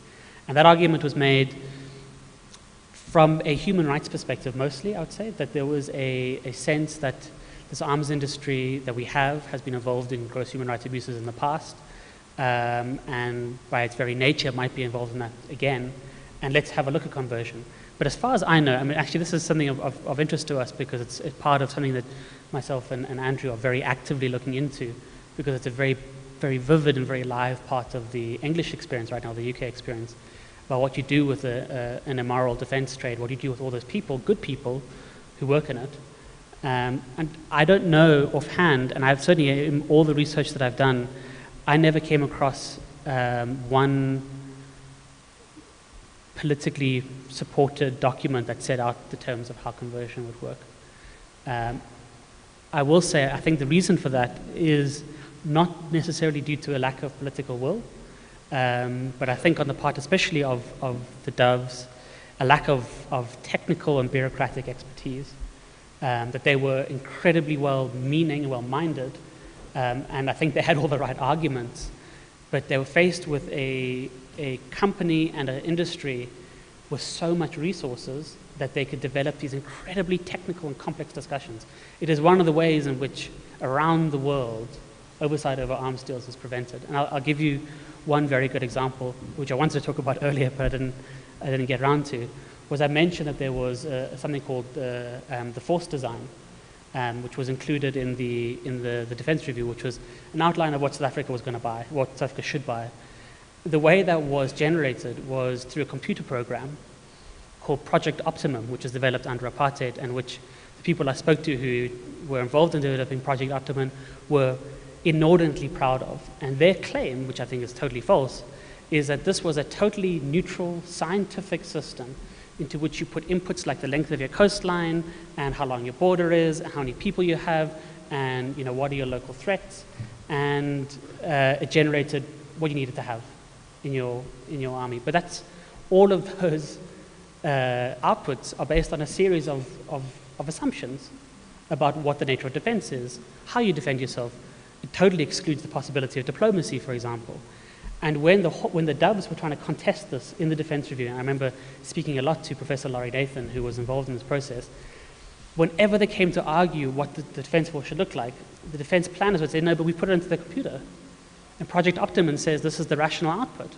And that argument was made from a human rights perspective mostly, I would say, that there was a sense that this arms industry that we have has been involved in gross human rights abuses in the past, and by its very nature might be involved in that again, and let's have a look at conversion. But as far as I know, I mean, actually this is something of interest to us because it's part of something that myself and Andrew are very actively looking into, because it's a very, very vivid and very live part of the English experience right now, the UK experience, about what you do with an immoral defense trade, what you do with all those people, good people, who work in it. And I don't know offhand, and I've certainly, in all the research that I've done, I never came across one politically supported document that set out the terms of how conversion would work. I will say, I think the reason for that is not necessarily due to a lack of political will, but I think on the part especially of the Doves, a lack of technical and bureaucratic expertise, that they were incredibly well-meaning, well-minded, and I think they had all the right arguments, but they were faced with a company and an industry with so much resources that they could develop these incredibly technical and complex discussions. It is one of the ways in which around the world oversight over arms deals is prevented. And I'll give you one very good example, which I wanted to talk about earlier, but I didn't get around to, was I mentioned that there was something called the force design, which was included in the defense review, which was an outline of what South Africa was going to buy, what South Africa should buy. The way that was generated was through a computer program called Project Optimum, which was developed under apartheid, and which the people I spoke to who were involved in developing Project Optimum were inordinately proud of. And their claim, which I think is totally false, is that this was a totally neutral scientific system into which you put inputs like the length of your coastline and how long your border is, and how many people you have, and what are your local threats, and it generated what you needed to have in your army. But that's all of those outputs are based on a series of assumptions about what the nature of defense is, how you defend yourself. It totally excludes the possibility of diplomacy, for example. And when the Doves were trying to contest this in the defense review, and I remember speaking a lot to Professor Laurie Nathan, who was involved in this process, whenever they came to argue what the defense force should look like, the defense planners would say, no, but we put it into the computer. And Project Optimum says this is the rational output.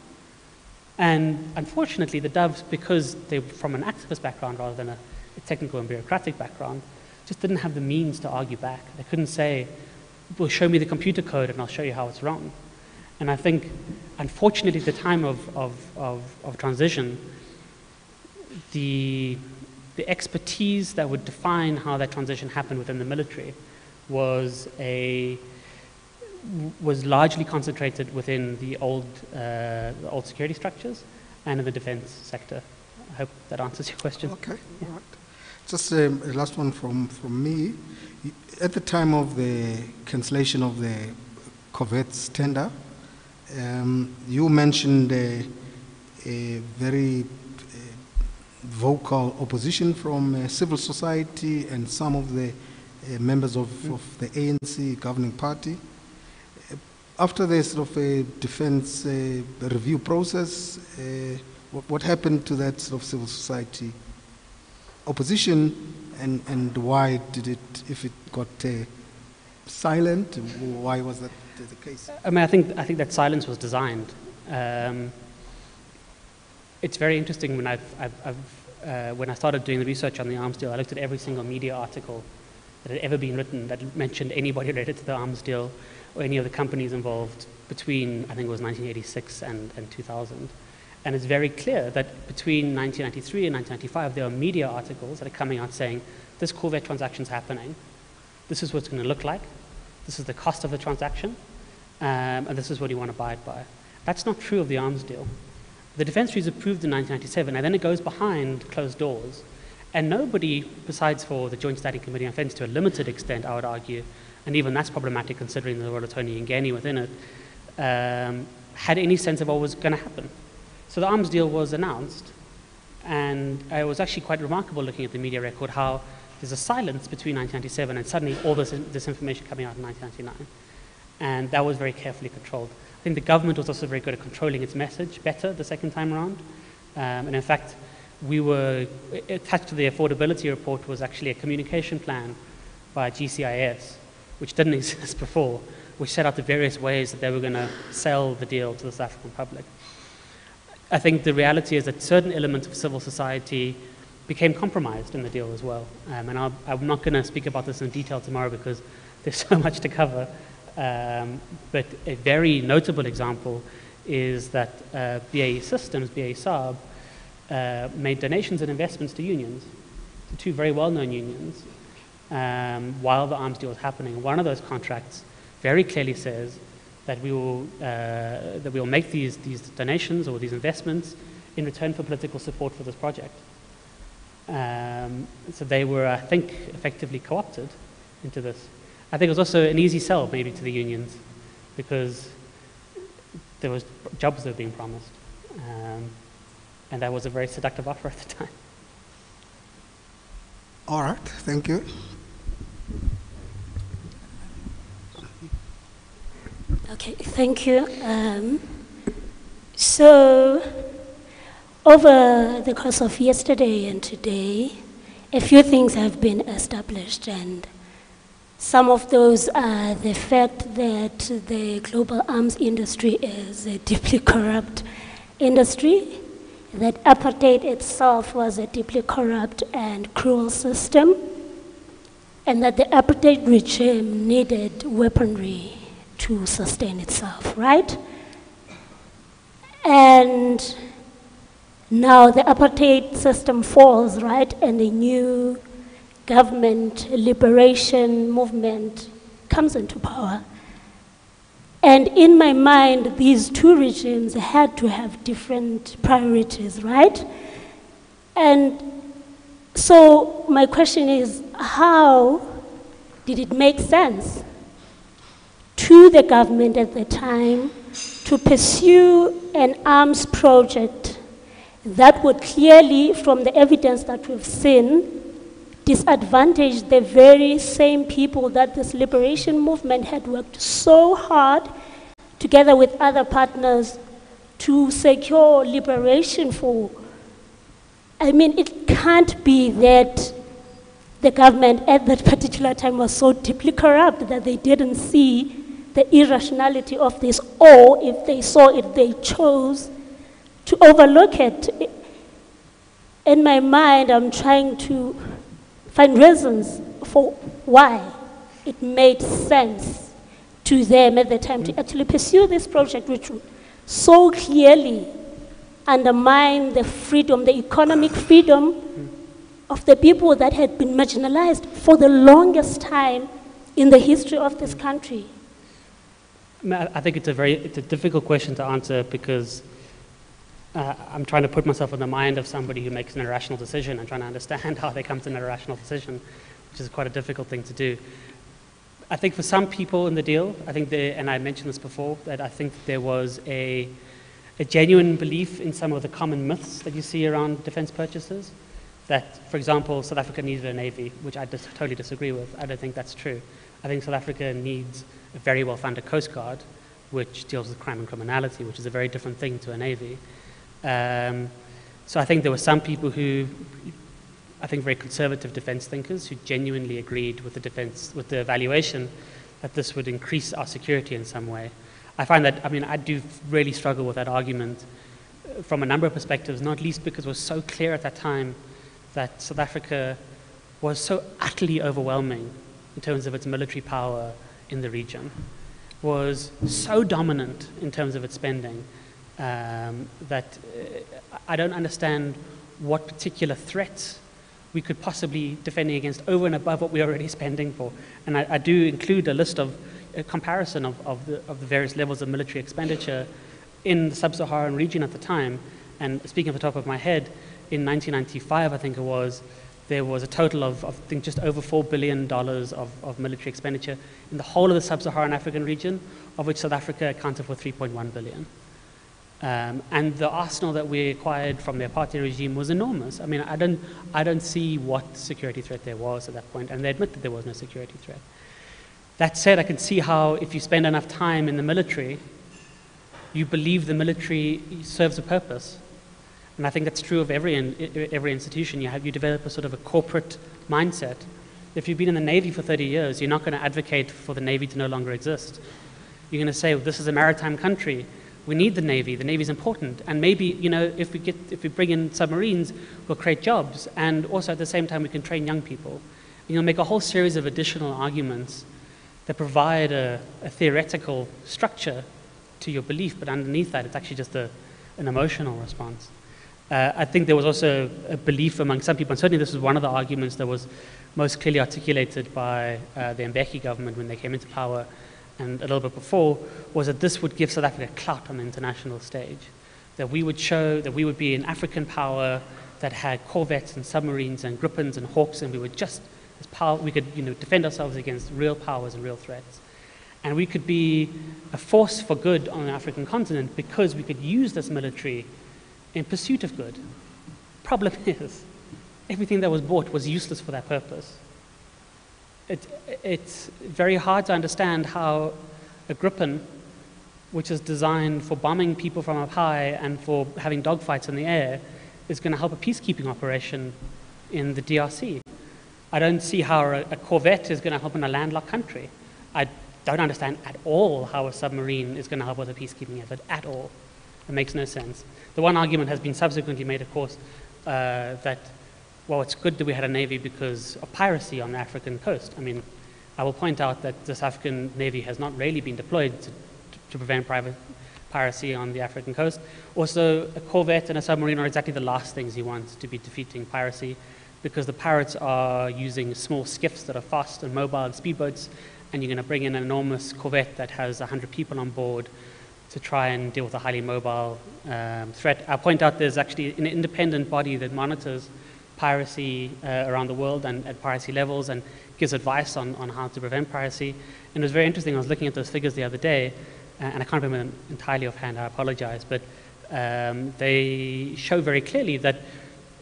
And unfortunately, the Doves, because they're from an activist background rather than a technical and bureaucratic background, just didn't have the means to argue back. They couldn't say, well, show me the computer code and I'll show you how it's wrong. And I think, unfortunately, at the time of transition, the expertise that would define how that transition happened within the military was largely concentrated within the old security structures and in the defense sector. I hope that answers your question. Okay, all right. Just a last one from me. At the time of the cancellation of the corvettes tender, you mentioned a very vocal opposition from civil society and some of the members of the ANC governing party. After the sort of a defense review process, what happened to that sort of civil society opposition, and why did it, if it got silent, why was that the case? I mean, I think that silence was designed. It's very interesting when when I started doing the research on the arms deal, I looked at every single media article that had ever been written that mentioned anybody related to the arms deal or any of the companies involved between, I think it was 1986 and 2000. And it's very clear that between 1993 and 1995, there are media articles that are coming out saying, this Corvette transaction's happening, this is what it's going to look like, this is the cost of the transaction, and this is what you want to abide by. That's not true of the arms deal. The defense treaty is approved in 1997, and then it goes behind closed doors. And nobody, besides for the Joint Standing Committee on Defense to a limited extent, I would argue, and even that's problematic considering the role of Tony Ngeni within it, had any sense of what was going to happen. So the arms deal was announced, and it was actually quite remarkable looking at the media record how there's a silence between 1997 and suddenly all this information coming out in 1999. And that was very carefully controlled. I think the government was also very good at controlling its message better the second time around. And in fact, we were attached to the affordability report was actually a communication plan by GCIS, which didn't exist before, which set out the various ways that they were going to sell the deal to the South African public. I think the reality is that certain elements of civil society became compromised in the deal as well. And I'm not going to speak about this in detail tomorrow because there's so much to cover. But a very notable example is that BAE Systems, BAE Saab, made donations and investments to unions, to two very well-known unions, while the arms deal was happening. One of those contracts very clearly says that we will make these donations or these investments in return for political support for this project. So they were, I think, effectively co-opted into this. I think it was also an easy sell maybe to the unions because there was jobs that were being promised. And that was a very seductive offer at the time. All right, thank you. Okay, thank you. So, over the course of yesterday and today, a few things have been established, and some of those are the fact that the global arms industry is a deeply corrupt industry, that apartheid itself was a deeply corrupt and cruel system, and that the apartheid regime needed weaponry to sustain itself, right? And now the apartheid system falls, right, and a new government liberation movement comes into power. And in my mind, these two regimes had to have different priorities, right? And so my question is, how did it make sense to the government at the time to pursue an arms project that would clearly, from the evidence that we've seen, disadvantage the very same people that this liberation movement had worked so hard together with other partners to secure liberation for? I mean, it can't be that the government at that particular time was so deeply corrupt that they didn't see the irrationality of this, or if they saw it, they chose to overlook it. In my mind, I'm trying to find reasons for why it made sense to them at the time to actually pursue this project, which would so clearly undermine the freedom, the economic freedom of the people that had been marginalized for the longest time in the history of this country. I think it's a difficult question to answer because I'm trying to put myself in the mind of somebody who makes an irrational decision and trying to understand how they come to an irrational decision, which is quite a difficult thing to do. I think for some people in the deal, I think and I mentioned this before, that I think there was a genuine belief in some of the common myths that you see around defense purchases. That, for example, South Africa needed a navy, which I totally disagree with. I don't think that's true. I think South Africa needs a very well-funded Coast Guard, which deals with crime and criminality, which is a very different thing to a navy. So I think there were some people who, I think very conservative defense thinkers, who genuinely agreed with the evaluation that this would increase our security in some way. I find that, I do really struggle with that argument from a number of perspectives, not least because it was so clear at that time that South Africa was so utterly overwhelming in terms of its military power in the region, was so dominant in terms of its spending, that I don't understand what particular threats we could possibly defending against over and above what we're already spending for. And I do include a list of a comparison of the various levels of military expenditure in the sub-Saharan region at the time, and speaking off the top of my head, in 1995, I think it was, there was a total of I think, just over $4 billion of military expenditure in the whole of the sub-Saharan African region, of which South Africa accounted for 3.1 billion. And the arsenal that we acquired from the apartheid regime was enormous. I mean, I don't see what security threat there was at that point, and they admit that there was no security threat. That said, I can see how if you spend enough time in the military, you believe the military serves a purpose. And I think that's true of every institution. You develop a sort of a corporate mindset. If you've been in the Navy for 30 years, you're not going to advocate for the Navy to no longer exist. You're going to say, well, this is a maritime country. We need the Navy. The Navy's important. And maybe, if we bring in submarines, we'll create jobs. And also at the same time, we can train young people. And you'll make a whole series of additional arguments that provide a theoretical structure to your belief, but underneath that, it's actually just an emotional response. I think there was also a belief among some people, and certainly this was one of the arguments that was most clearly articulated by the Mbeki government when they came into power, and a little bit before, was that this would give South Africa clout on the international stage. That we would show that we would be an African power that had corvettes and submarines and Gripens and Hawks, and we would just, as power, we could defend ourselves against real powers and real threats. And we could be a force for good on the African continent because we could use this military in pursuit of good. Problem is, everything that was bought was useless for that purpose. It's very hard to understand how a Gripen, which is designed for bombing people from up high and for having dogfights in the air, is going to help a peacekeeping operation in the DRC. I don't see how a corvette is going to help in a landlocked country. I don't understand at all how a submarine is going to help with a peacekeeping effort, at all. It makes no sense. The one argument has been subsequently made, of course, that, well, it's good that we had a navy because of piracy on the African coast. I mean, I will point out that the South African Navy has not really been deployed to prevent piracy on the African coast. Also, a corvette and a submarine are exactly the last things you want to be defeating piracy, because the pirates are using small skiffs that are fast and mobile, speedboats, and you're going to bring in an enormous corvette that has 100 people on board to try and deal with a highly mobile threat. I'll point out there's actually an independent body that monitors piracy around the world and at piracy levels and gives advice on how to prevent piracy. And it was very interesting. I was looking at those figures the other day, and I can't remember them entirely offhand, I apologize, but they show very clearly that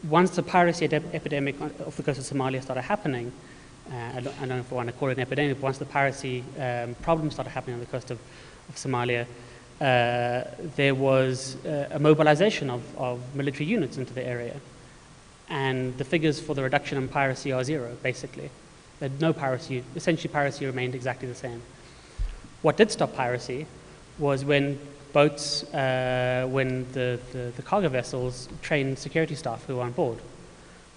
once the piracy epidemic off the coast of Somalia started happening, I don't know if I want to call it an epidemic, but once the piracy problems started happening on the coast of Somalia, there was a mobilization of military units into the area. And the figures for the reduction in piracy are zero, basically. That no piracy, essentially piracy remained exactly the same. What did stop piracy was when boats, when the cargo vessels trained security staff who were on board,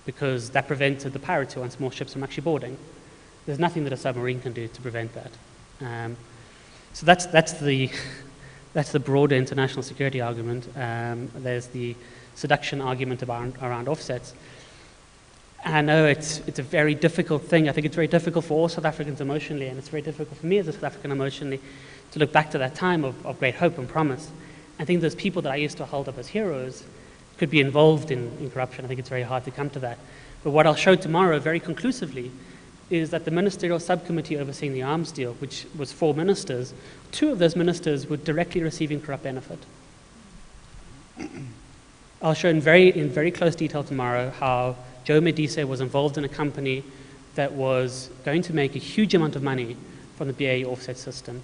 because that prevented the pirates who were on small ships from actually boarding. There's nothing that a submarine can do to prevent that. So that's the broader international security argument. There's the seduction argument around offsets. And I know it's a very difficult thing. I think it's very difficult for all South Africans emotionally, and it's very difficult for me as a South African emotionally to look back to that time of great hope and promise. I think those people that I used to hold up as heroes could be involved in corruption. I think it's very hard to come to that. But what I'll show tomorrow very conclusively is that the ministerial subcommittee overseeing the arms deal, which was 4 ministers, 2 of those ministers were directly receiving corrupt benefit. I'll show in very close detail tomorrow how Joe Medise was involved in a company that was going to make a huge amount of money from the BAE offset system.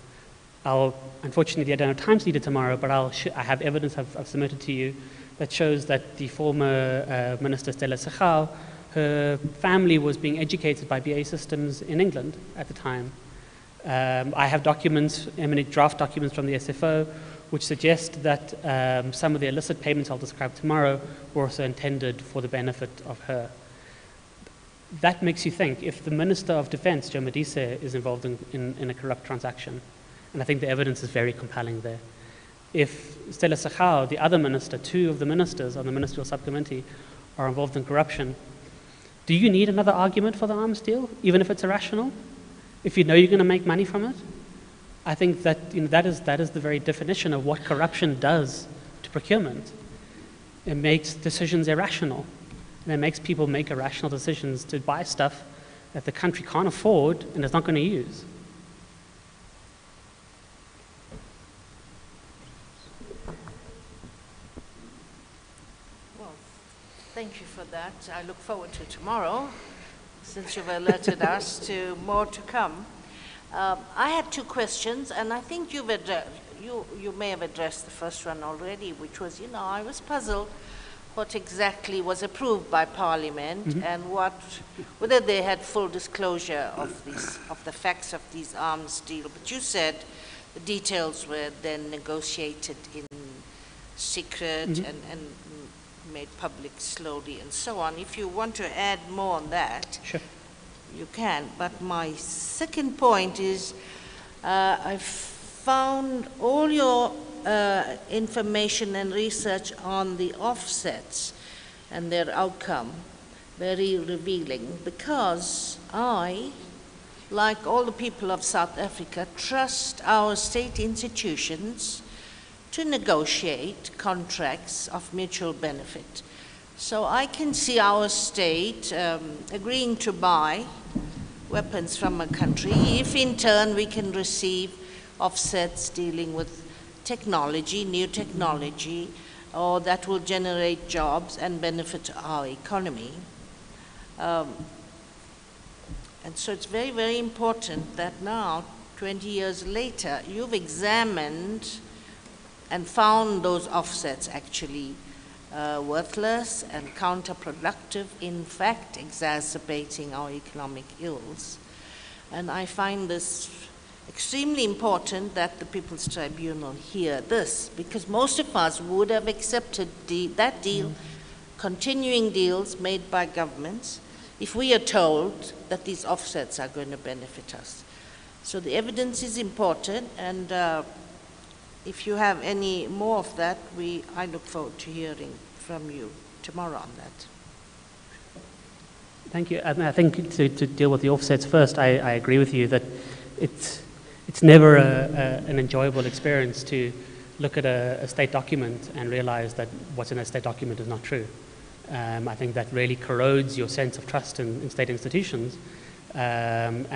Unfortunately, I don't have time to read it tomorrow, but I have evidence I've submitted to you that shows that the former Minister Stella Sekgao, her family was being educated by BAE Systems in England at the time. I have documents, eminent draft documents from the SFO, which suggest that some of the illicit payments I'll describe tomorrow were also intended for the benefit of her. That makes you think, if the Minister of Defense, Joe Medise, is involved in a corrupt transaction, and I think the evidence is very compelling there. If Stella Sekgao, the other minister, 2 of the ministers on the ministerial subcommittee are involved in corruption, do you need another argument for the arms deal, even if it's irrational? If you know you're going to make money from it? I think that, that is the very definition of what corruption does to procurement. It makes decisions irrational, and it makes people make irrational decisions to buy stuff that the country can't afford and is not going to use. Well, thank you for that. I look forward to tomorrow, since you've alerted us to more to come. I had two questions, and I think you may have addressed the first one already, which was, I was puzzled what exactly was approved by Parliament and whether they had full disclosure of the facts of these arms deal. But you said the details were then negotiated in secret and made public slowly and so on. If you want to add more on that, Sure. you can. But my second point is I found all your information and research on the offsets and their outcome very revealing, because I, like all the people of South Africa, trust our state institutions to negotiate contracts of mutual benefit. So I can see our state agreeing to buy weapons from a country if in turn we can receive offsets dealing with technology, new technology, or that will generate jobs and benefit our economy. And so it's very, very important that now, 20 years later, you've examined and found those offsets actually worthless and counterproductive, in fact exacerbating our economic ills. And I find this extremely important that the People's Tribunal hear this, because most of us would have accepted that deal, continuing deals made by governments, if we are told that these offsets are going to benefit us. So the evidence is important, and if you have any more of that, I look forward to hearing from you tomorrow on that. Thank you. I think to deal with the offsets first, I agree with you that it's never an enjoyable experience to look at a state document and realize that what's in a state document is not true. I think that really corrodes your sense of trust in state institutions, and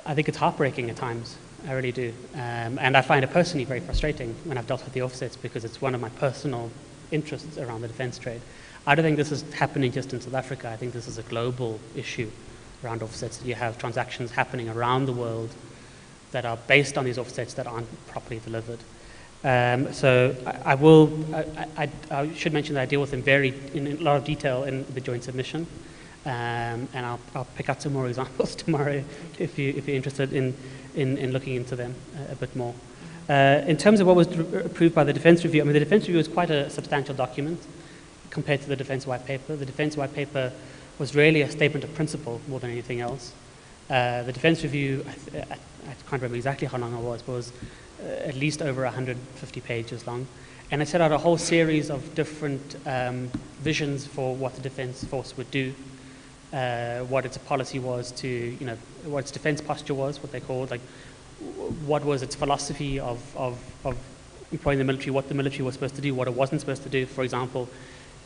I think it's heartbreaking at times. I really do. And I find it personally very frustrating when I've dealt with the offsets, because it's one of my personal interests around the defense trade. I don't think this is happening just in South Africa. I think this is a global issue around offsets. You have transactions happening around the world that are based on these offsets that aren't properly delivered. So I should mention that I deal with them in a lot of detail in the joint submission. And I'll pick out some more examples tomorrow if you're interested in looking into them a bit more. In terms of what was approved by the Defence Review, I mean, the Defence Review was quite a substantial document compared to the Defence White Paper. The Defence White Paper was really a statement of principle more than anything else. The Defence Review, I can't remember exactly how long it was, but it was at least over 150 pages long. And it set out a whole series of different visions for what the Defence Force would do, what its policy was to, what its defense posture was, what they called, like, what was its philosophy of employing the military, what the military was supposed to do, what it wasn't supposed to do. For example,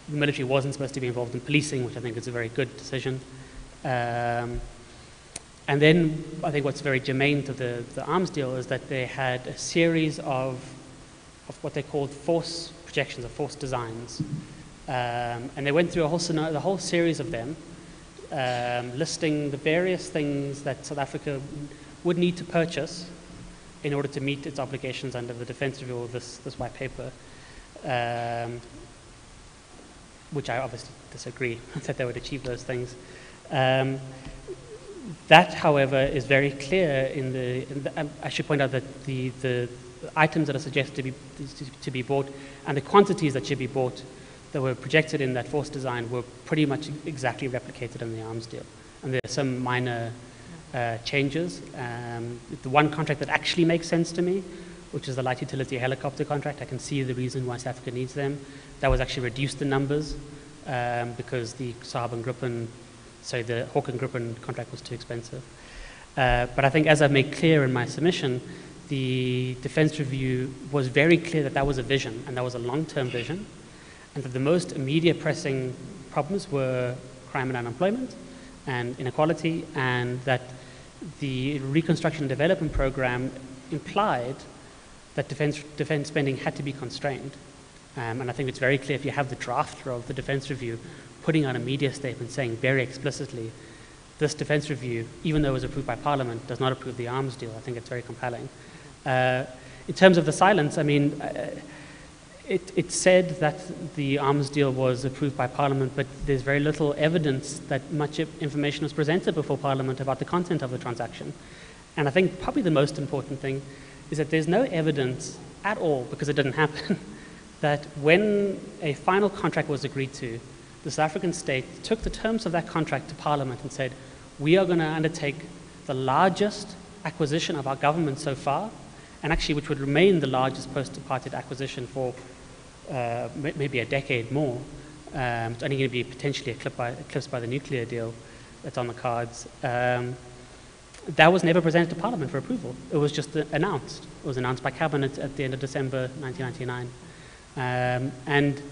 the military wasn't supposed to be involved in policing, which I think is a very good decision. And then I think what's very germane to the arms deal is that they had a series of what they called force projections or force designs. And they went through the whole series of them, listing the various things that South Africa would need to purchase in order to meet its obligations under the Defence Review or this white paper, which I obviously disagree that they would achieve those things. That, however, is very clear I should point out that the items that are suggested to be bought and the quantities that should be bought that were projected in that force design were pretty much exactly replicated in the arms deal. And there are some minor changes. The one contract that actually makes sense to me, which is the light utility helicopter contract, I can see the reason why South Africa needs them. That was actually reduced in numbers because the Hawk and Gripen contract was too expensive. But I think, as I've made clear in my submission, the Defence Review was very clear that that was a vision, and that was a long-term vision, and that the most immediate pressing problems were crime and unemployment and inequality, and that the Reconstruction and Development Program implied that defence spending had to be constrained. And I think it's very clear, if you have the drafter of the Defence Review putting out a media statement saying very explicitly, this Defence Review, even though it was approved by Parliament, does not approve the arms deal. I think it's very compelling. In terms of the silence, I mean, it said that the arms deal was approved by Parliament, but there's very little evidence that much information was presented before Parliament about the content of the transaction. And I think probably the most important thing is that there's no evidence at all, because it didn't happen, that when a final contract was agreed to, the South African state took the terms of that contract to Parliament and said, we are going to undertake the largest acquisition of our government so far, and actually which would remain the largest post-apartheid acquisition for maybe a decade more. It's only going to be potentially eclipsed by the nuclear deal that's on the cards. That was never presented to Parliament for approval. It was just announced. It was announced by Cabinet at the end of December 1999. And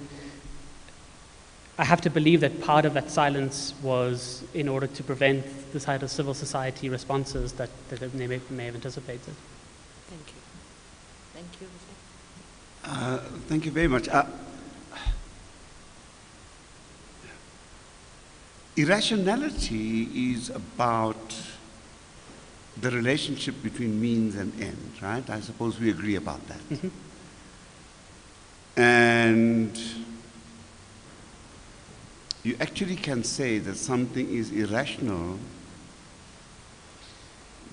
I have to believe that part of that silence was in order to prevent the side of civil society responses that they may have anticipated. Thank you. Thank you. Thank you very much. Irrationality is about the relationship between means and ends, right? I suppose we agree about that. Mm-hmm. And you actually can say that something is irrational.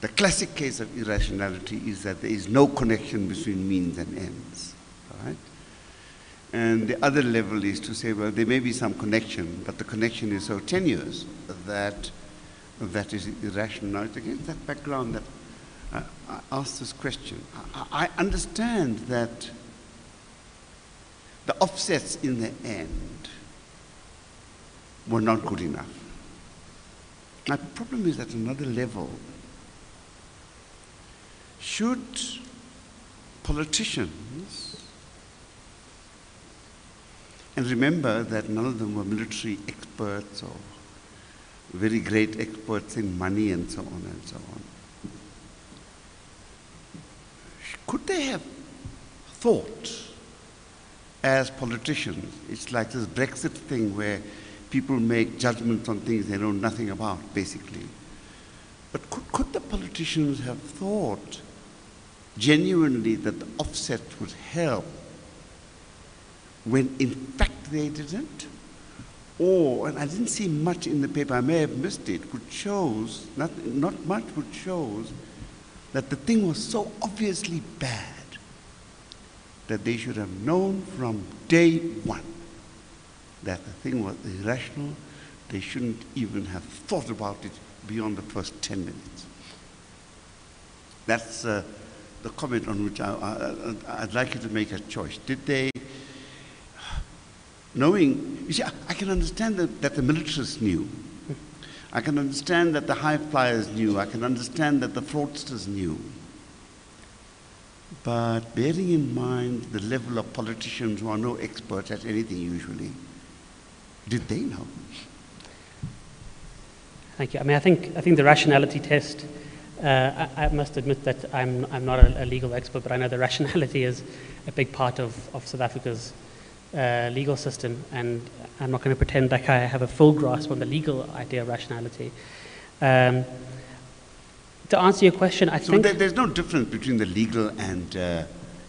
The classic case of irrationality is that there is no connection between means and ends, right? And the other level is to say, well, there may be some connection, but the connection is so tenuous that that is irrational. Now, it's against that background that I asked this question. I understand that the offsets in the end were not good enough. My problem is at another level. Should politicians, and remember that none of them were military experts or very great experts in money and so on and so on, could they have thought as politicians? It's like this Brexit thing where people make judgments on things they know nothing about, basically. But could the politicians have thought genuinely that the offset would help when in fact they didn't? Or, and I didn't see much in the paper, I may have missed it, which shows, not much, which shows that the thing was so obviously bad that they should have known from day one that the thing was irrational. They shouldn't even have thought about it beyond the first 10 minutes. That's the comment on which I'd like you to make a choice. Did they, knowing, you see, I can understand that the militarists knew. I can understand that the high flyers knew. I can understand that the fraudsters knew. But bearing in mind the level of politicians who are no experts at anything usually, did they know? Thank you. I mean, I think the rationality test, I must admit that I'm not a legal expert, but I know the rationality is a big part of South Africa's legal system, and I'm not going to pretend like I have a full grasp on the legal idea of rationality. To answer your question, I think... So there's no difference between the legal and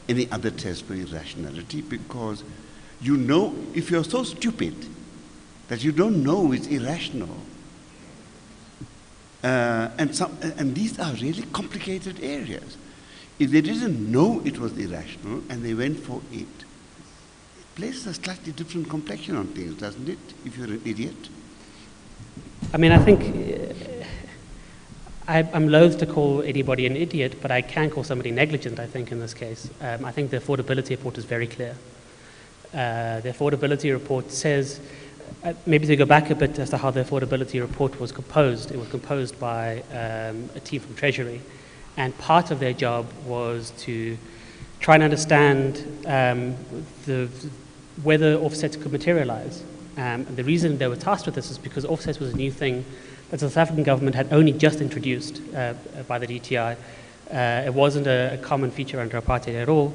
any other test for irrationality, because you know, if you're so stupid that you don't know it's irrational, and these are really complicated areas. If they didn't know it was irrational and they went for it, it places a slightly different complexion on things, doesn't it, if you're an idiot? I mean, I think I'm loath to call anybody an idiot, but I can call somebody negligent, I think, in this case. I think the affordability report is very clear. The affordability report says maybe to go back a bit as to how the affordability report was composed. It was composed by a team from Treasury, and part of their job was to try and understand whether offsets could materialize. And the reason they were tasked with this is because offsets was a new thing that the South African government had only just introduced by the DTI. It wasn't a common feature under apartheid at all.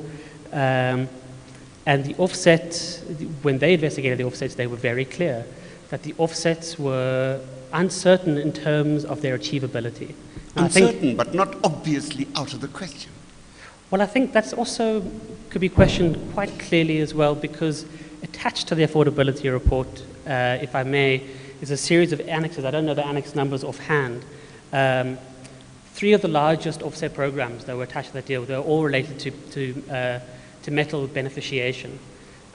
And the offset, when they investigated the offsets, they were very clear that the offsets were uncertain in terms of their achievability. And Uncertain, but not obviously out of the question. Well, I think that's also could be questioned quite clearly as well, because attached to the affordability report, if I may, is a series of annexes. I don't know the annex numbers offhand. 3 of the largest offset programs that were attached to that deal, they're all related to metal beneficiation.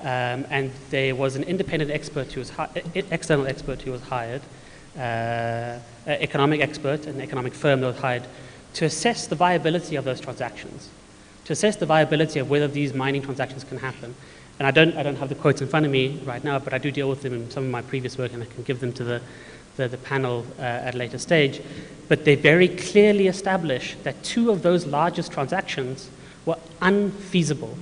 And there was an independent expert who was external expert who was hired, economic expert, an economic firm that was hired to assess the viability of those transactions, to assess the viability of whether these mining transactions can happen. And I don't have the quotes in front of me right now, but I do deal with them in some of my previous work, and I can give them to the panel at a later stage. But they very clearly establish that 2 of those largest transactions were unfeasible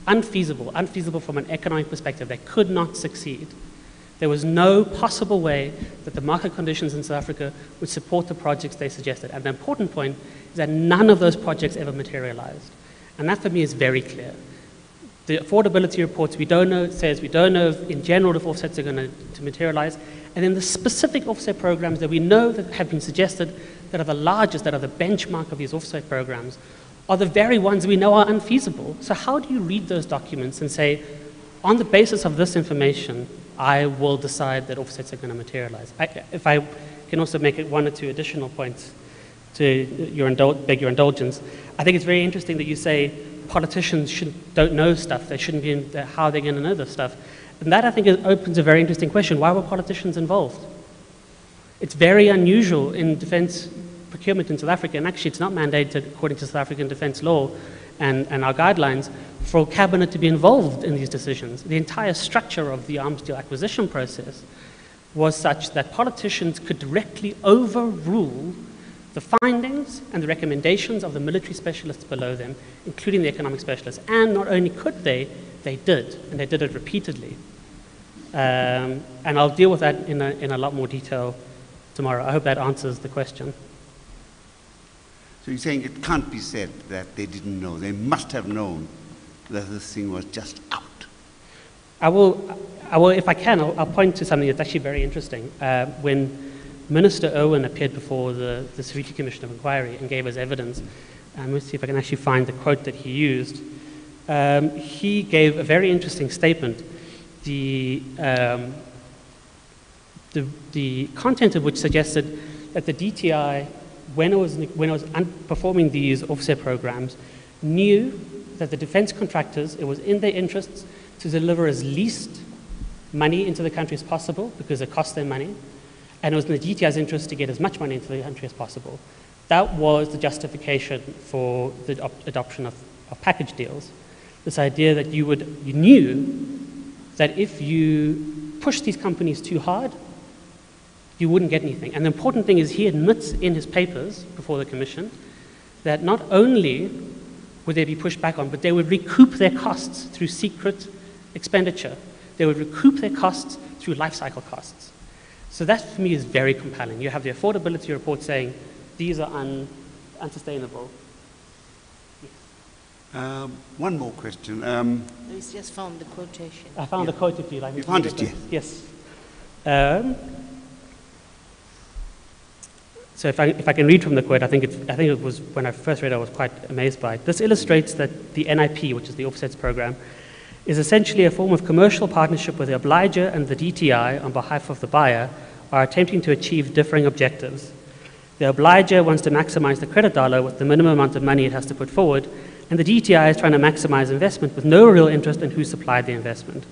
from an economic perspective. They could not succeed. There was no possible way that the market conditions in South Africa would support the projects they suggested. And the important point is that none of those projects ever materialized. And that for me is very clear. The affordability reports, we don't know if in general if offsets are going to materialize. And then the specific offset programs that we know that have been suggested that are the largest, that are the benchmark of these offset programs, are the very ones we know are unfeasible. So how do you read those documents and say, on the basis of this information, I will decide that offsets are going to materialize? If I can also make it 1 or 2 additional points to beg your indulgence, I think it's very interesting that you say politicians don't know stuff. They shouldn't be in how they're going to know this stuff. And that, I think, opens a very interesting question. Why were politicians involved? It's very unusual in defense procurement in South Africa, and actually it's not mandated according to South African defense law and our guidelines for cabinet to be involved in these decisions. The entire structure of the arms deal acquisition process was such that politicians could directly overrule the findings and the recommendations of the military specialists below them, including the economic specialists. And not only could they did, and they did it repeatedly. And I'll deal with that in a lot more detail tomorrow. I hope that answers the question. So you're saying it can't be said that they didn't know. They must have known that this thing was just out. I will, if I can, I'll point to something that's actually very interesting. When Minister Owen appeared before the Security Commission of Inquiry and gave us evidence, let's see if I can actually find the quote that he used. He gave a very interesting statement, the content of which suggested that the DTI, when it was performing these offset programs, knew that the defense contractors, it was in their interests to deliver as least money into the country as possible because it cost them money, and it was in the DTI's interest to get as much money into the country as possible. That was the justification for the adoption of package deals. This idea that you knew that if you pushed these companies too hard, you wouldn't get anything. And the important thing is he admits in his papers before the commission that not only would they be pushed back on, but they would recoup their costs through secret expenditure. They would recoup their costs through life cycle costs. So that for me is very compelling. You have the affordability report saying these are unsustainable. One more question. He's just found the quotation. I found the quote if you like. You found it, yes. So if I can read from the quote, I think it was, when I first read it, I was quite amazed by it. This illustrates that the NIP, which is the offsets program, is essentially a form of commercial partnership where the obliger and the DTI, on behalf of the buyer, are attempting to achieve differing objectives. The obliger wants to maximize the credit dollar with the minimum amount of money it has to put forward, and the DTI is trying to maximize investment with no real interest in who supplied the investment.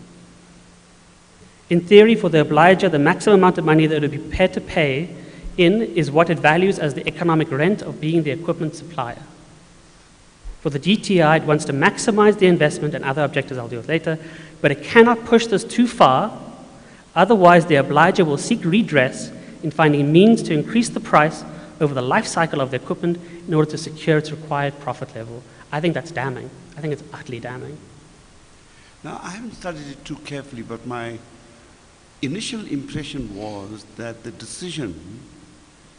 In theory, for the obliger, the maximum amount of money that it would be prepared to pay in is what it values as the economic rent of being the equipment supplier. For the DTI, it wants to maximize the investment and other objectives I'll deal with later, but it cannot push this too far Otherwise, the obliger will seek redress in finding means to increase the price over the life cycle of the equipment in order to secure its required profit level. I think that's damning. I think it's utterly damning. Now, I haven't studied it too carefully, but my initial impression was that the decision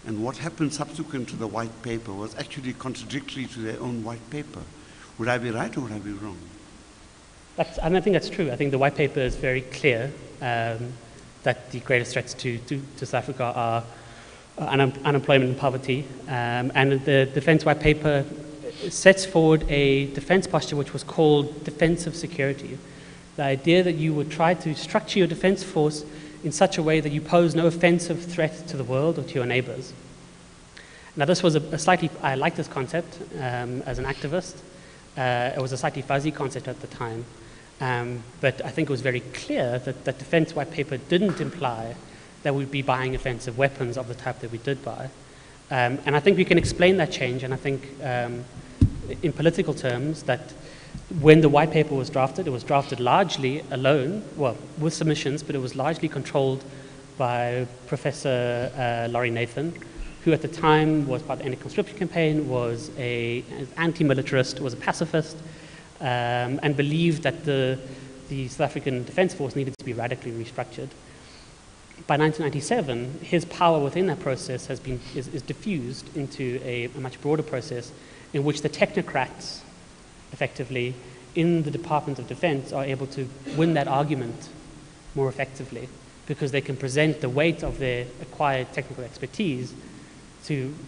and what happened subsequent to the white paper was actually contradictory to their own white paper. Would I be right or would I be wrong? I think that's true. I think the white paper is very clear that the greatest threats to South Africa are unemployment and poverty. And the defense white paper sets forward a defense posture which was called defensive security. The idea that you would try to structure your defense force in such a way that you pose no offensive threat to the world or to your neighbors. Now, this was I like this concept as an activist. It was a slightly fuzzy concept at the time. But I think it was very clear that the defense white paper didn't imply that we'd be buying offensive weapons of the type that we did buy. And I think we can explain that change, and I think in political terms that when the white paper was drafted, it was drafted largely alone, well, with submissions, but it was largely controlled by Professor Laurie Nathan, who at the time was part of the anti-conscription campaign, was an anti-militarist, was a pacifist, and believed that the South African Defence Force needed to be radically restructured. By 1997, his power within that process is diffused into a much broader process in which the technocrats, effectively, in the Department of Defense are able to win that argument more effectively because they can present the weight of their acquired technical expertise to